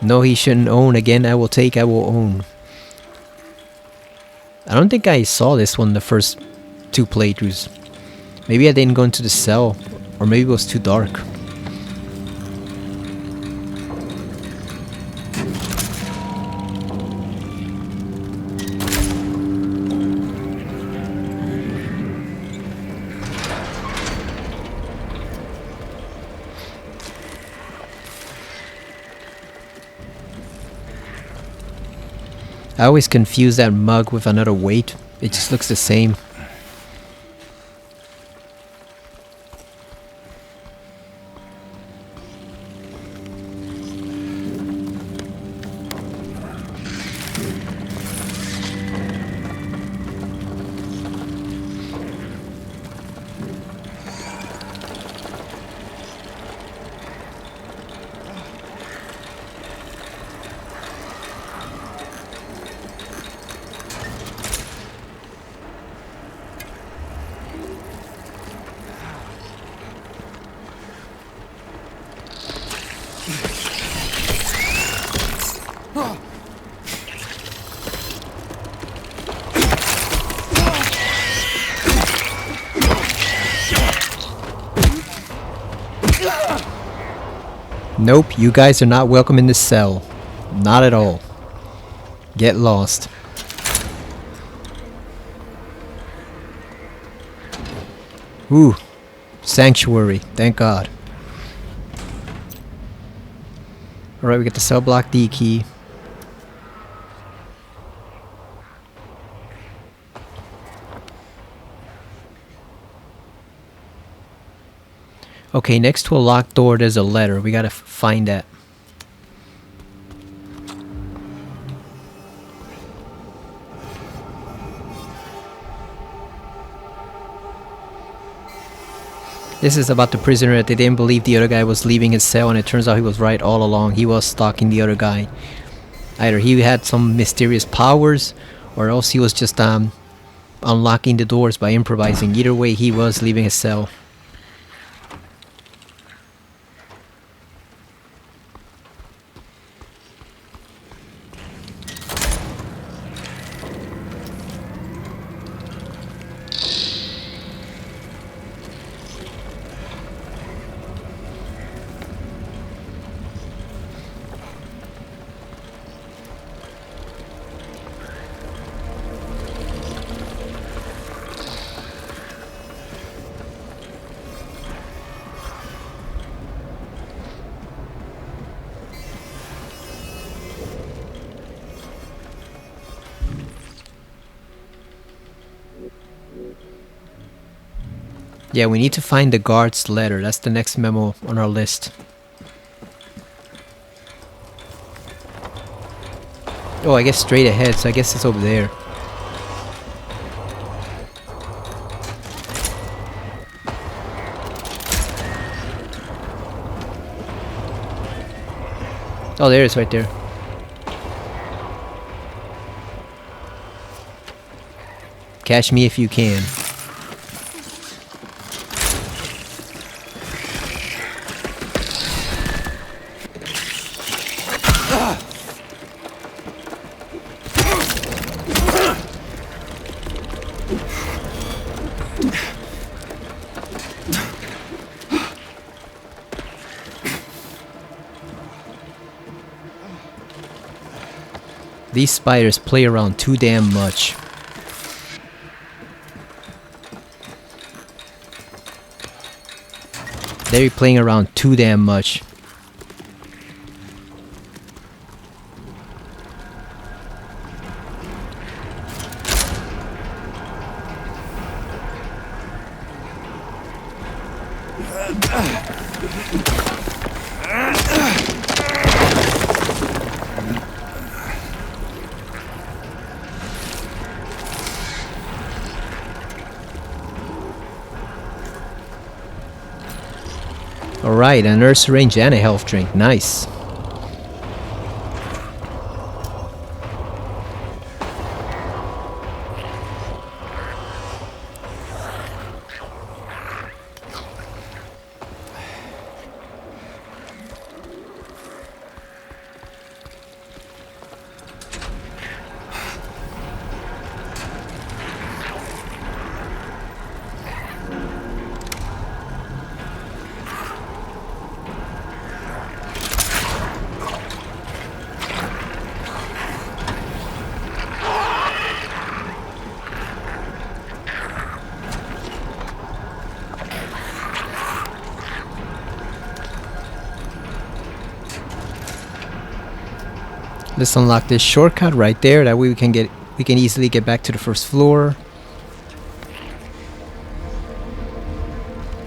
No, he shouldn't own. Again, I will take, I will own. I don't think I saw this one the first 2 playthroughs. Maybe I didn't go into the cell, or maybe it was too dark. I always confuse that mug with another weight. It just looks the same. Nope, you guys are not welcome in this cell. Not at all. Get lost. Ooh. Sanctuary. Thank God. Alright, we got the cell block D key. Okay, next to a locked door there's a letter. We gotta find that. This is about the prisoner that they didn't believe the other guy was leaving his cell, and it turns out he was right all along. He was stalking the other guy. Either he had some mysterious powers, or else he was just unlocking the doors by improvising. Either way, he was leaving his cell. Yeah, we need to find the guard's letter. That's the next memo on our list. Oh, I guess straight ahead, so I guess it's over there. Oh, there it is right there. Catch me if you can. These spiders play around too damn much. They're playing around too damn much. Alright, a nurse syringe and a health drink. Nice. Let's unlock this shortcut right there. That way we can easily get back to the first floor.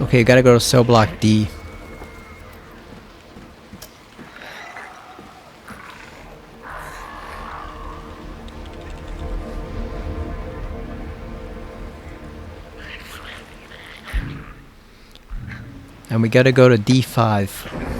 Okay, gotta go to cell block D. And we gotta go to D5.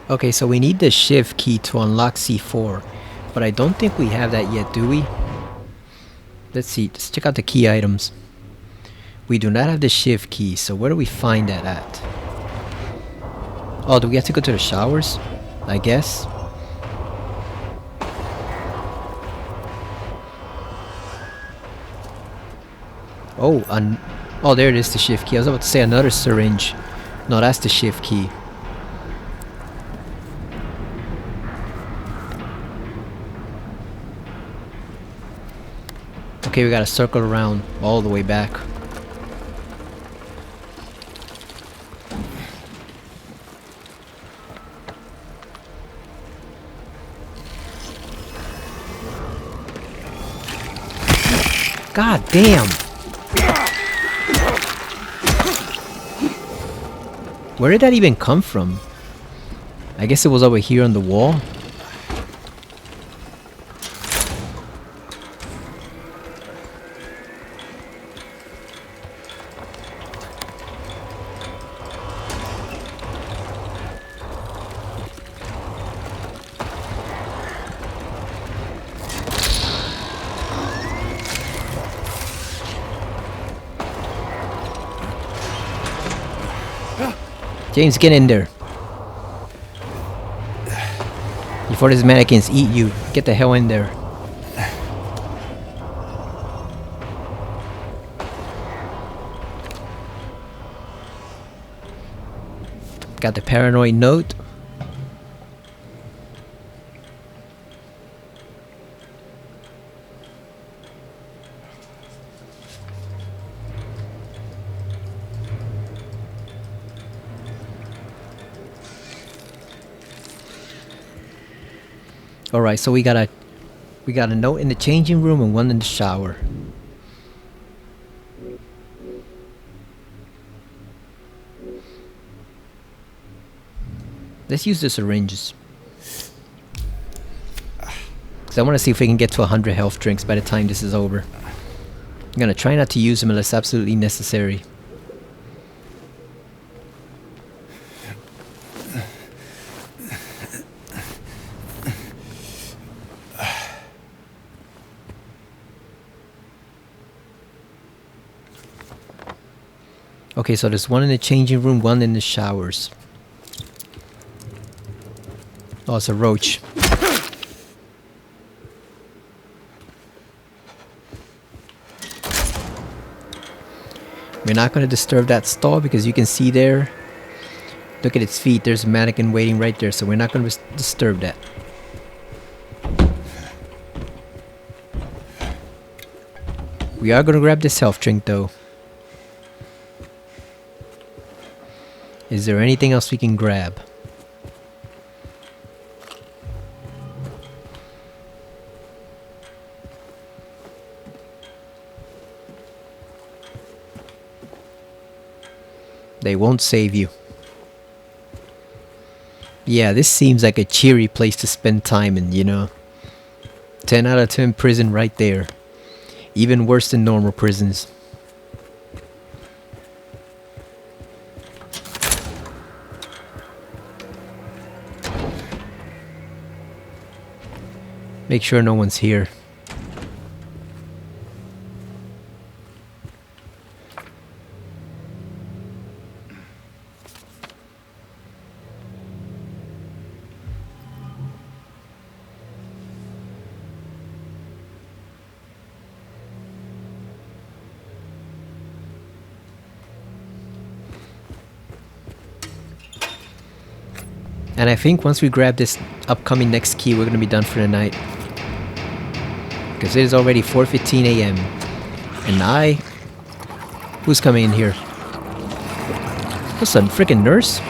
Okay, so we need the shift key to unlock C4, but I don't think we have that yet, do we? Let's see, let's check out the key items. We do not have the shift key, so where do we find that at? Oh, do we have to go to the showers? I guess. Oh, oh, there it is, the shift key. I was about to say another syringe. No, that's the shift key. Okay, we gotta circle around all the way back. God damn! Where did that even come from? I guess it was over here on the wall. James, get in there. Before these mannequins eat you, get the hell in there. Got the paranoid note. Alright, so we got a note in the changing room and one in the shower. Let's use the syringes. Cause I want to see if we can get to 100 health drinks by the time this is over. I'm gonna try not to use them unless absolutely necessary. Okay, so there's one in the changing room, one in the showers. Oh, it's a roach. We're not going to disturb that stall because you can see there. Look at its feet. There's a mannequin waiting right there, so we're not going to disturb that. We are going to grab this health drink though. Is there anything else we can grab? They won't save you. Yeah, this seems like a cheery place to spend time in, you know. 10 out of 10 prison right there. Even worse than normal prisons. Make sure no one's here. And I think once we grab this upcoming next key, we're gonna be done for the night. Because it is already 4:15 a.m. And who's coming in here? What's a freaking nurse?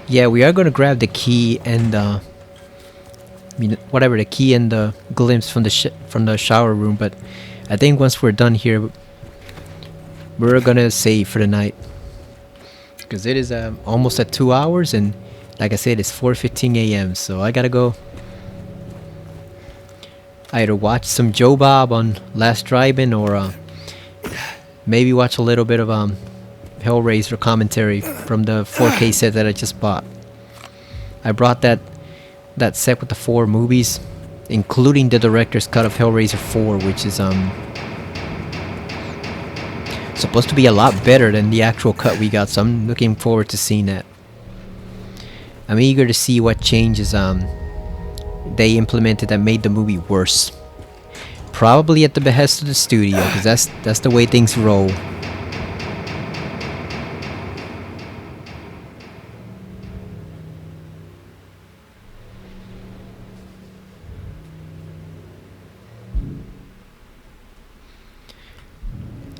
Yeah, we are going to grab the key and whatever, the key and the glimpse from the shower room, but I think once we're done here, we're going to save for the night. Because it is almost at 2 hours, and like I said, it's 4:15 a.m. So I got to go either watch some Joe Bob on Last Drive-In or maybe watch a little bit of Hellraiser commentary from the 4K set that I just bought. I brought that set with the 4 movies including the director's cut of Hellraiser 4, which is supposed to be a lot better than the actual cut we got. So I'm looking forward to seeing that. I'm eager to see what changes they implemented that made the movie worse. Probably at the behest of the studio, because that's the way things roll.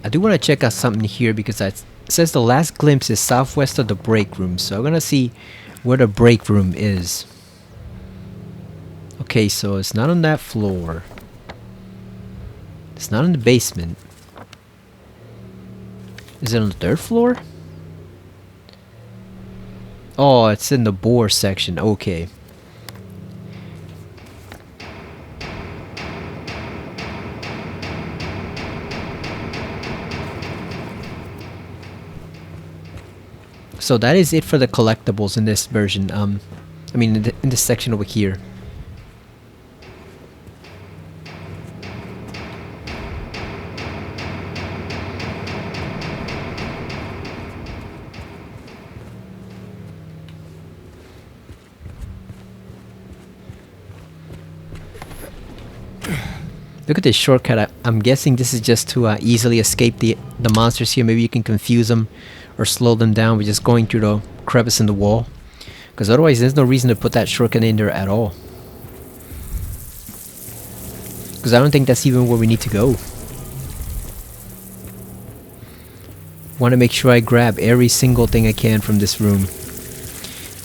I do want to check out something here because it says the last glimpse is southwest of the break room. So I'm gonna see where the break room is. Okay, so it's not on that floor. It's not in the basement. Is it on the third floor? Oh, it's in the bore section. Okay. So that is it for the collectibles in this version. I mean, in this section over here. Look at this shortcut. I'm guessing this is just to easily escape the monsters here. Maybe you can confuse them or slow them down by just going through the crevice in the wall. Because otherwise there's no reason to put that shortcut in there at all. Because I don't think that's even where we need to go. Want to make sure I grab every single thing I can from this room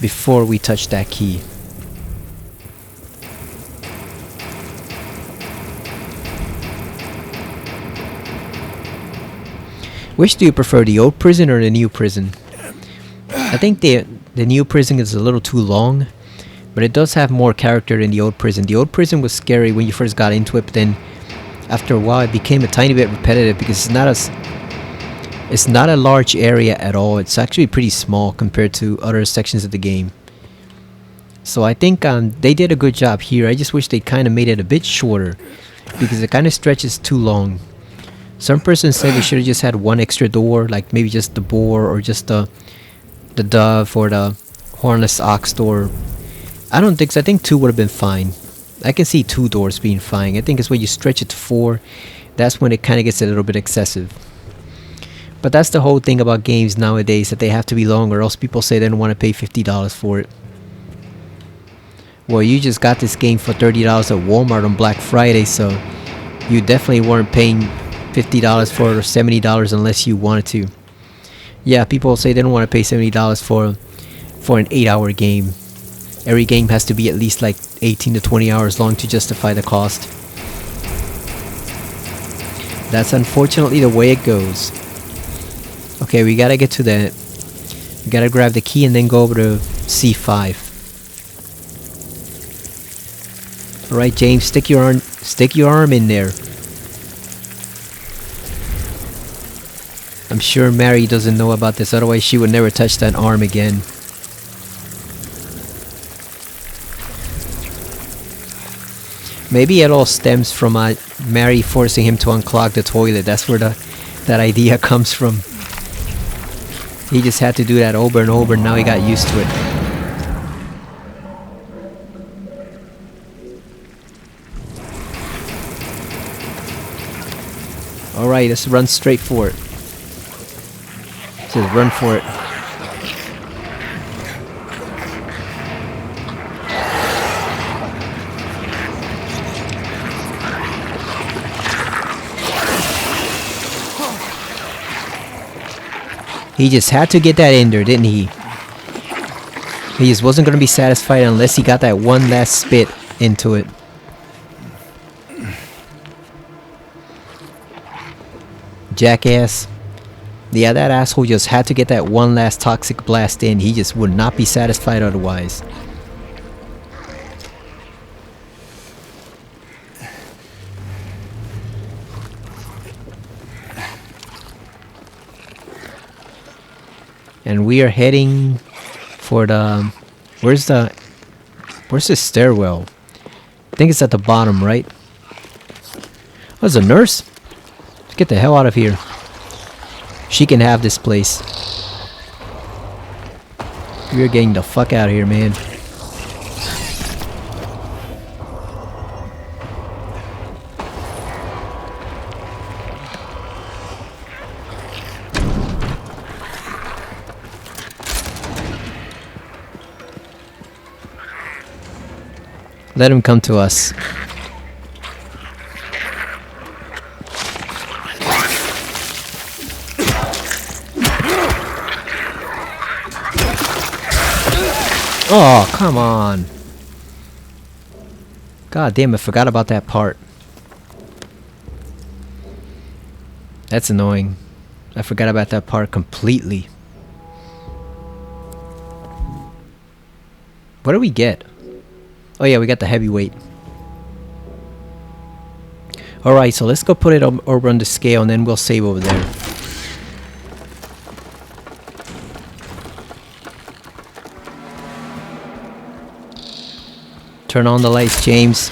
before we touch that key. Which do you prefer, the old prison or the new prison? I think the new prison is a little too long, but it does have more character than the old prison. The old prison was scary when you first got into it, but then after a while it became a tiny bit repetitive because it's not a large area at all. It's actually pretty small compared to other sections of the game. So I think they did a good job here. I just wish they kind of made it a bit shorter because it kind of stretches too long. Some person said we should have just had one extra door, like maybe just the boar or just the dove or the hornless ox door. I don't think so. I think 2 would have been fine. I can see 2 doors being fine. I think it's when you stretch it to 4, that's when it kind of gets a little bit excessive. But that's the whole thing about games nowadays, that they have to be long or else people say they don't want to pay $50 for it. Well, you just got this game for $30 at Walmart on Black Friday, so you definitely weren't paying $50 for it or $70 unless you wanted to. Yeah, people say they don't want to pay $70 for an 8-hour game. Every game has to be at least like 18 to 20 hours long to justify the cost. That's unfortunately the way it goes. Okay, we gotta get to that. We gotta grab the key and then go over to C5. Alright, James, stick your arm in there. I'm sure Mary doesn't know about this, otherwise she would never touch that arm again. Maybe it all stems from Mary forcing him to unclog the toilet. That's where that idea comes from. He just had to do that over and over and now he got used to it. Alright, let's run straight for it. Just run for it. He just had to get that in there, didn't he? He just wasn't going to be satisfied unless he got that one last spit into it. Jackass. Yeah, that asshole just had to get that one last toxic blast in. He just would not be satisfied otherwise. And we are heading for the... Where's the stairwell? think it's at the bottom, right? Oh, there's a nurse? Get the hell out of here. She can have this place. We're getting the fuck out of here, man. Let him come to us. Oh, come on. God damn, I forgot about that part. That's annoying. I forgot about that part completely. What do we get? Oh yeah, we got the heavyweight. Alright, so let's go put it over on the scale and then we'll save over there. Turn on the lights, James.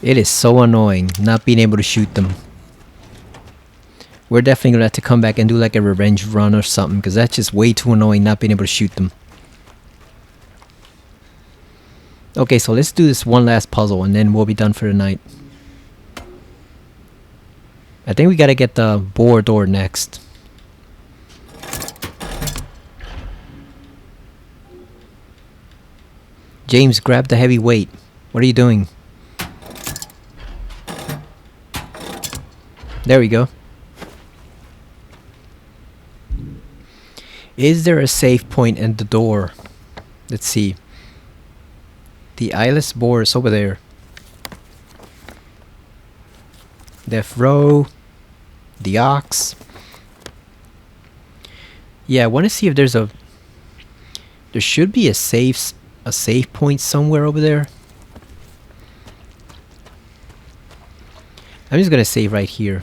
It is so annoying not being able to shoot them. We're definitely gonna have to come back and do like a revenge run or something, because that's just way too annoying not being able to shoot them. Okay, so let's do this one last puzzle and then we'll be done for the night. I think we gotta get the boar door next. James, grab the heavy weight. What are you doing? There we go. Is there a safe point in the door? Let's see. The eyeless boar is over there. Death row. The ox. Yeah, I want to see if there's a... There should be a safe point somewhere over there. I'm just gonna save right here.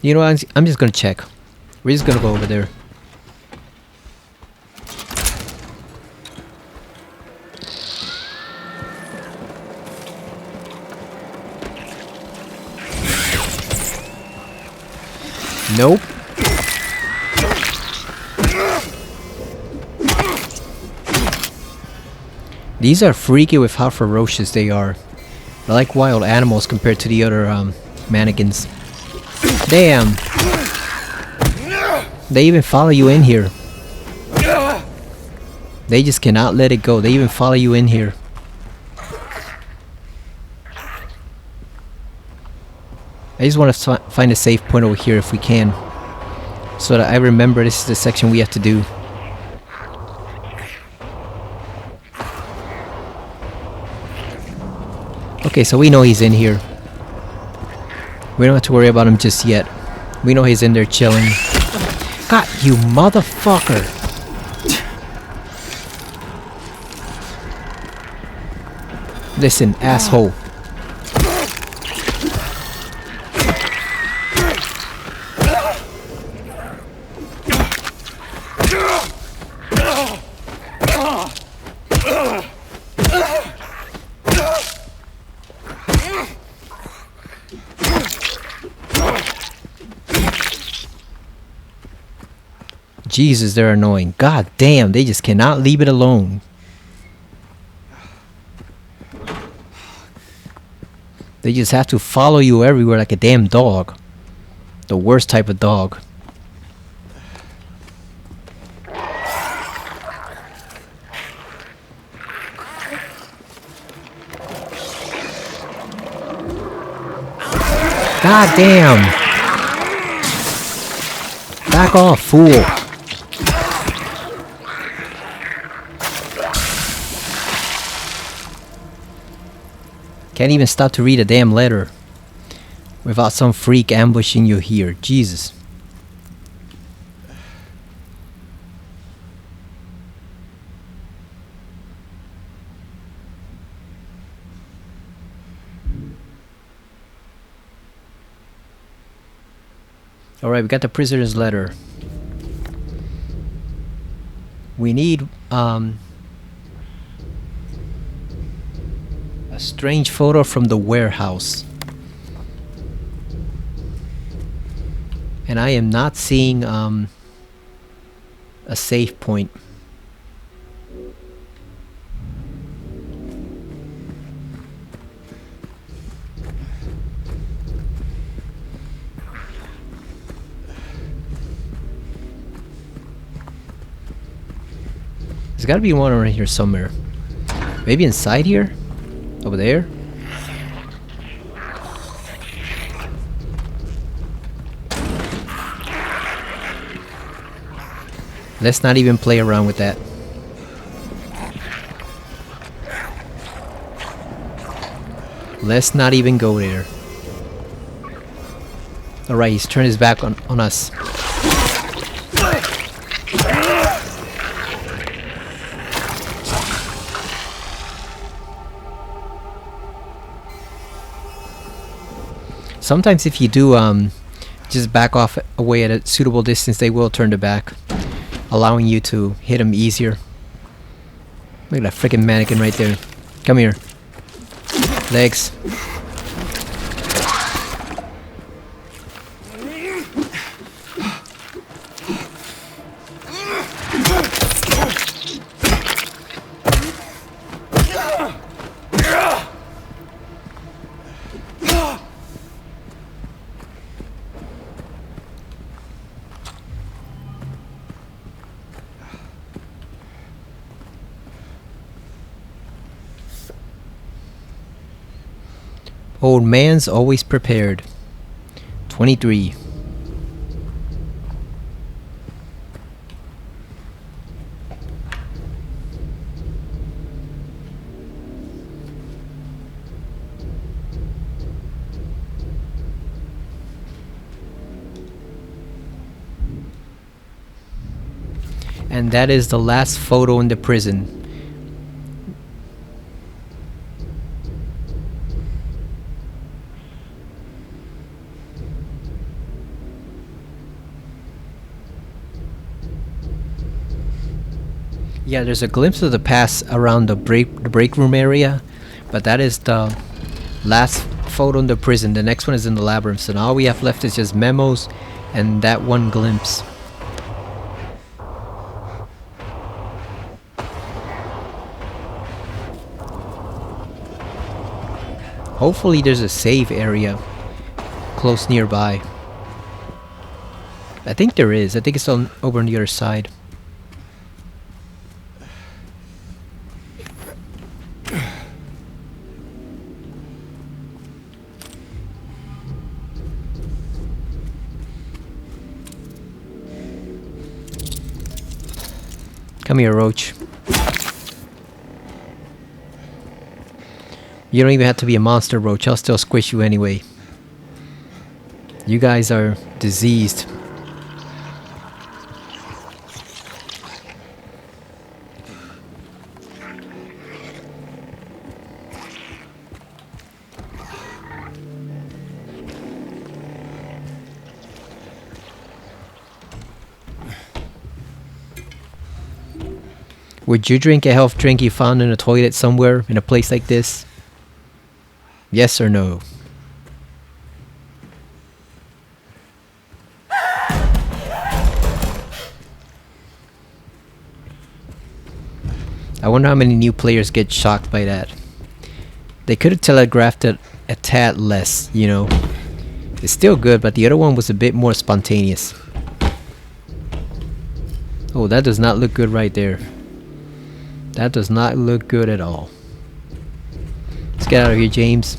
You know what, I'm just gonna check. We're just gonna go over there. Nope. These are freaky with how ferocious they are. They're like wild animals compared to the other mannequins. Damn! They even follow you in here. They just cannot let it go. They even follow you in here. I just want to find a safe point over here if we can. So that I remember this is the section we have to do. Okay, so we know he's in here. We don't have to worry about him just yet. We know he's in there chilling. God, you motherfucker! Listen, asshole. Jesus, they're annoying. God damn, they just cannot leave it alone. They just have to follow you everywhere like a damn dog. The worst type of dog. God damn! Back off, fool! Can't even stop to read a damn letter. without some freak ambushing you here. Jesus. Alright, we got the prisoner's letter. We need a strange photo from the warehouse. And I am not seeing a save point. There's gotta be one around here somewhere. Maybe inside here? Over there? Let's not even play around with that. Let's not even go there. Alright, he's turned his back on us. Sometimes if you do just back off away at a suitable distance, they will turn their back, allowing you to hit them easier. Look at that freaking mannequin right there. Come here. Legs. Old man's always prepared. 23. And that is the last photo in the prison. Yeah, there's a glimpse of the past around the break room area, but that is the last photo in the prison. The next one is in the labyrinth, so now all we have left is just Memos and that one glimpse. Hopefully there's a save area close nearby. I think there is. I think it's over on the other side. Come here, Roach. You don't even have to be a monster, Roach. I'll still squish you anyway. You guys are diseased. Would you drink a health drink you found in a toilet somewhere in a place like this? Yes or no? I wonder how many new players get shocked by that. They could have telegraphed it a tad less, you know. It's still good, but the other one was a bit more spontaneous. Oh, that does not look good right there. That does not look good at all. Let's get out of here, James.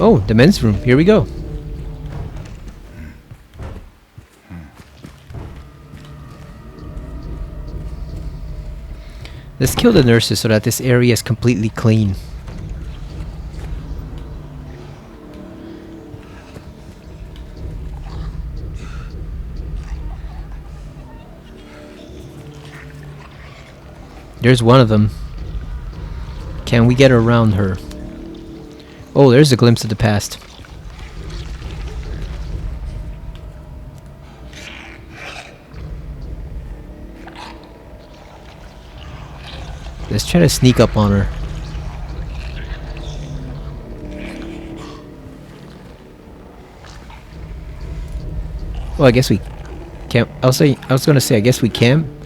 Oh, the men's room. Here we go. Let's kill the nurses so that this area is completely clean. There's one of them. Can we get around her? Oh, there's a glimpse of the past. Let's try to sneak up on her. Well, I guess we can't. I was gonna say, I guess we can.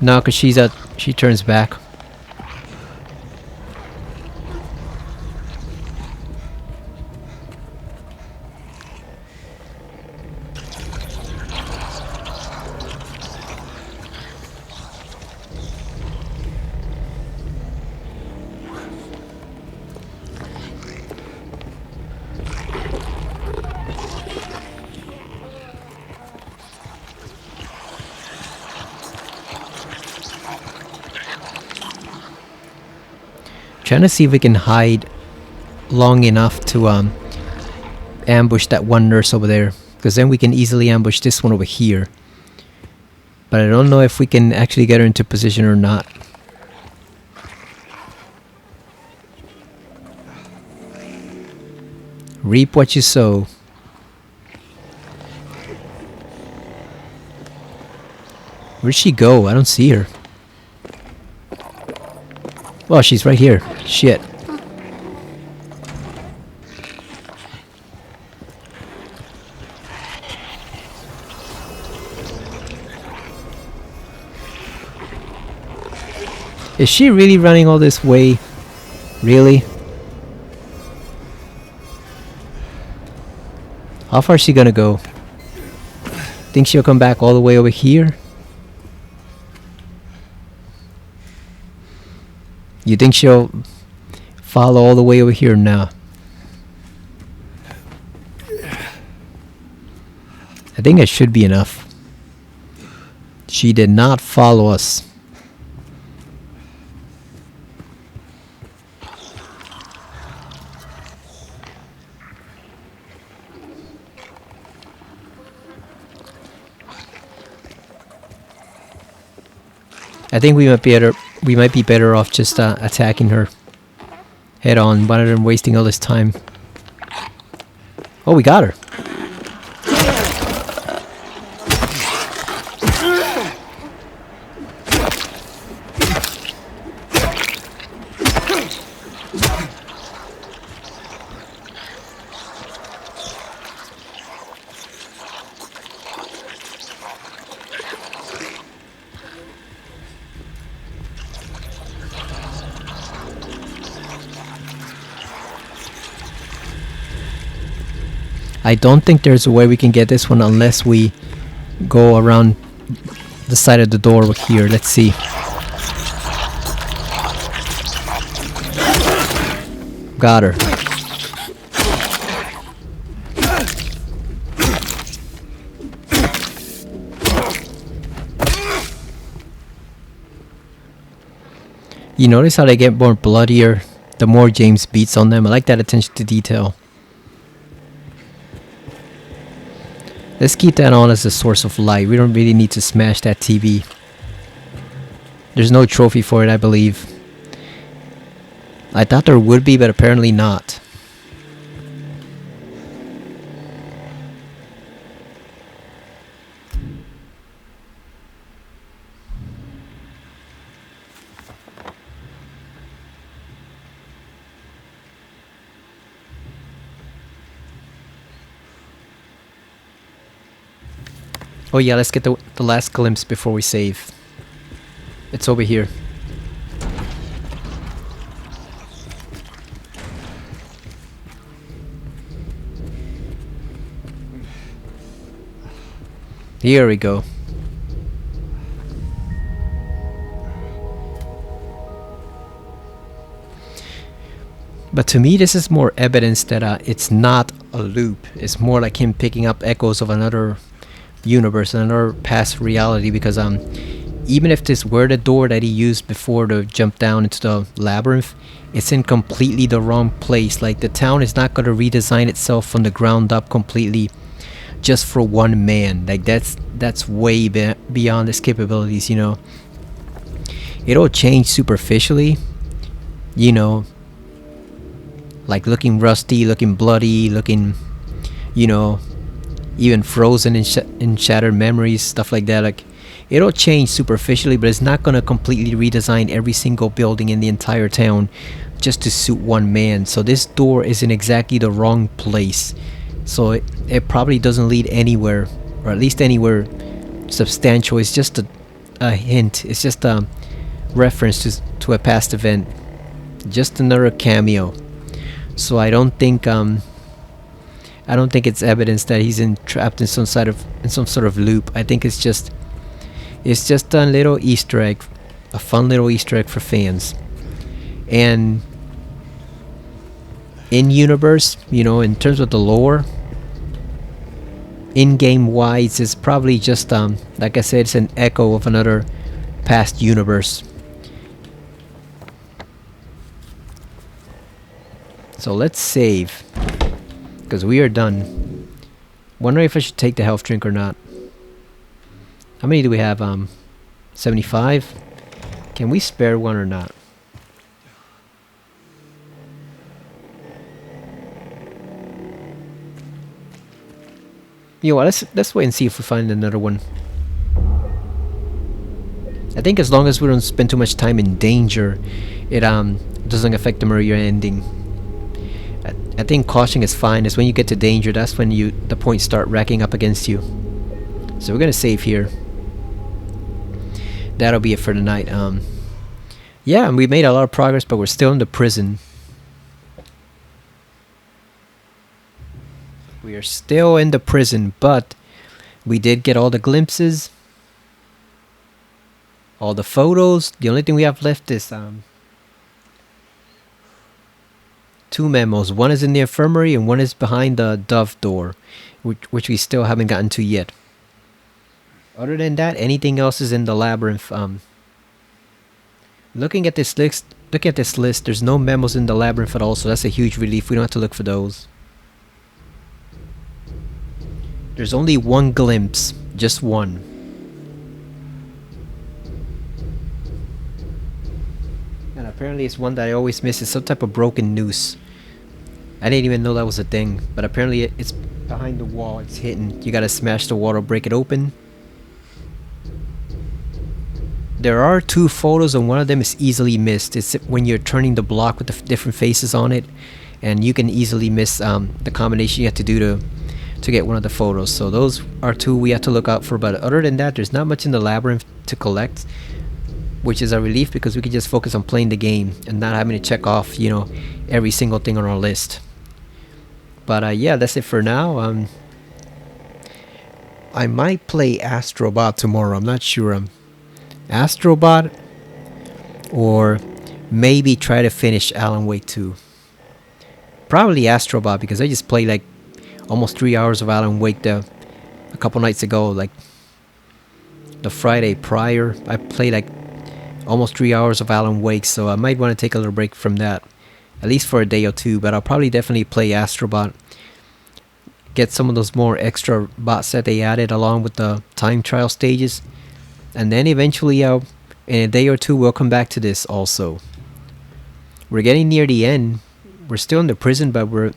No, cause she turns back. Trying to see if we can hide long enough to ambush that one nurse over there, because then we can easily ambush this one over here. But I don't know if we can actually get her into position or not. Reap what you sow. Where'd she go? I don't see her. Well, she's right here. Shit. Is she really running all this way? Really? How far is she gonna go? Think she'll come back all the way over here? You think she'll follow all the way over here now? I think that should be enough. She did not follow us. I think we might be better off just attacking her head on rather than wasting all this time. Oh, we got her. I don't think there's a way we can get this one unless we go around the side of the door over here. Let's see. Got her. You notice how they get more bloodier the more James beats on them? I like that attention to detail. Let's keep that on as a source of light. We don't really need to smash that TV. There's no trophy for it, I believe. I thought there would be, but apparently not. Oh yeah, let's get the last glimpse before we save. It's over here. Here we go. But to me, this is more evidence that it's not a loop. It's more like him picking up echoes of another universe, another past reality, because even if this were the door that he used before to jump down into the labyrinth, it's in completely the wrong place. Like, the town is not going to redesign itself from the ground up completely just for one man. Like, that's way beyond its capabilities, you know. It'll change superficially, you know, like looking rusty, looking bloody, looking, you know, even frozen in shattered memories, stuff like that. Like, it'll change superficially, but it's not gonna completely redesign every single building in the entire town just to suit one man. So this door is in exactly the wrong place. So it probably doesn't lead anywhere, or at least anywhere substantial. It's just a hint. It's just a reference to a past event. Just another cameo. So I don't think it's evidence that he's trapped in some sort of loop. I think it's just a little Easter egg, a fun little Easter egg for fans. And in universe, you know, in terms of the lore, in-game wise, it's probably just like I said, it's an echo of another past universe. So let's save, because we are done. Wondering if I should take the health drink or not. How many do we have? 75? Can we spare one or not? You know what, let's wait and see if we find another one. I think as long as we don't spend too much time in danger, it doesn't affect the Maria ending. I think caution is fine. Is when you get to danger, that's when the points start racking up against you. So we're gonna save here. That'll be it for tonight. Yeah, and we made a lot of progress, but we're still in the prison. We are still in the prison, but we did get all the glimpses, all the photos. The only thing we have left is 2 memos. One is in the infirmary and one is behind the Dove door, which we still haven't gotten to yet. Other than that, anything else is in the labyrinth. Looking at this list, there's no memos in the labyrinth at all, so that's a huge relief. We don't have to look for those. There's only one glimpse, just one. And apparently it's one that I always miss. It's some type of broken noose. I didn't even know that was a thing, but apparently it's behind the wall. It's hidden. You gotta smash the wall or break it open. There are 2 photos and one of them is easily missed. It's when you're turning the block with the different faces on it, and you can easily miss the combination you have to do to get one of the photos. So those are 2 we have to look out for, but other than that, there's not much in the labyrinth to collect, which is a relief because we can just focus on playing the game and not having to check off, you know, every single thing on our list. But yeah, that's it for now. I might play Astrobot tomorrow. I'm not sure. Astrobot, or maybe try to finish Alan Wake 2. Probably Astrobot, because I just played like almost 3 hours of Alan Wake a couple nights ago, like the Friday prior. I played like almost 3 hours of Alan Wake, so I might want to take a little break from that, at least for a day or 2. But I'll probably definitely play Astrobot, get some of those more extra bots that they added along with the time trial stages, and then eventually in a day or 2 we'll come back to this also. We're getting near the end. We're still in the prison, but we're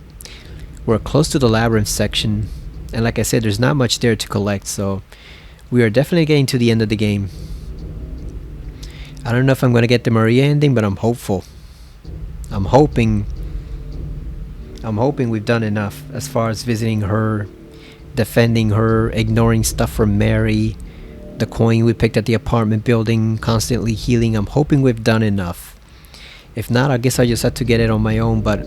close to the labyrinth section, and like I said, there's not much there to collect, so we are definitely getting to the end of the game. I don't know if I'm going to get the Maria ending, but I'm hopeful. I'm hoping we've done enough as far as visiting her, defending her, ignoring stuff from Mary, the coin we picked at the apartment building, constantly healing. I'm hoping we've done enough. If not, I guess I just have to get it on my own, but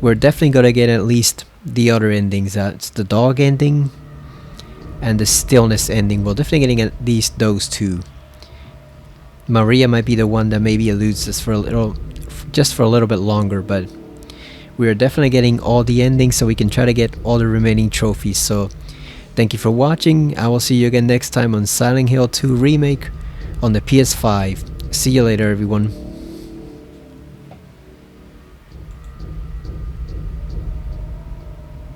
we're definitely going to get at least the other endings. It's the dog ending and the stillness ending. We're definitely getting at least those 2. Maria might be the one that maybe eludes us for a little bit longer, but we are definitely getting all the endings so we can try to get all the remaining trophies. So thank you for watching. I will see you again next time on Silent Hill 2 Remake. on the PS5. See you later, everyone.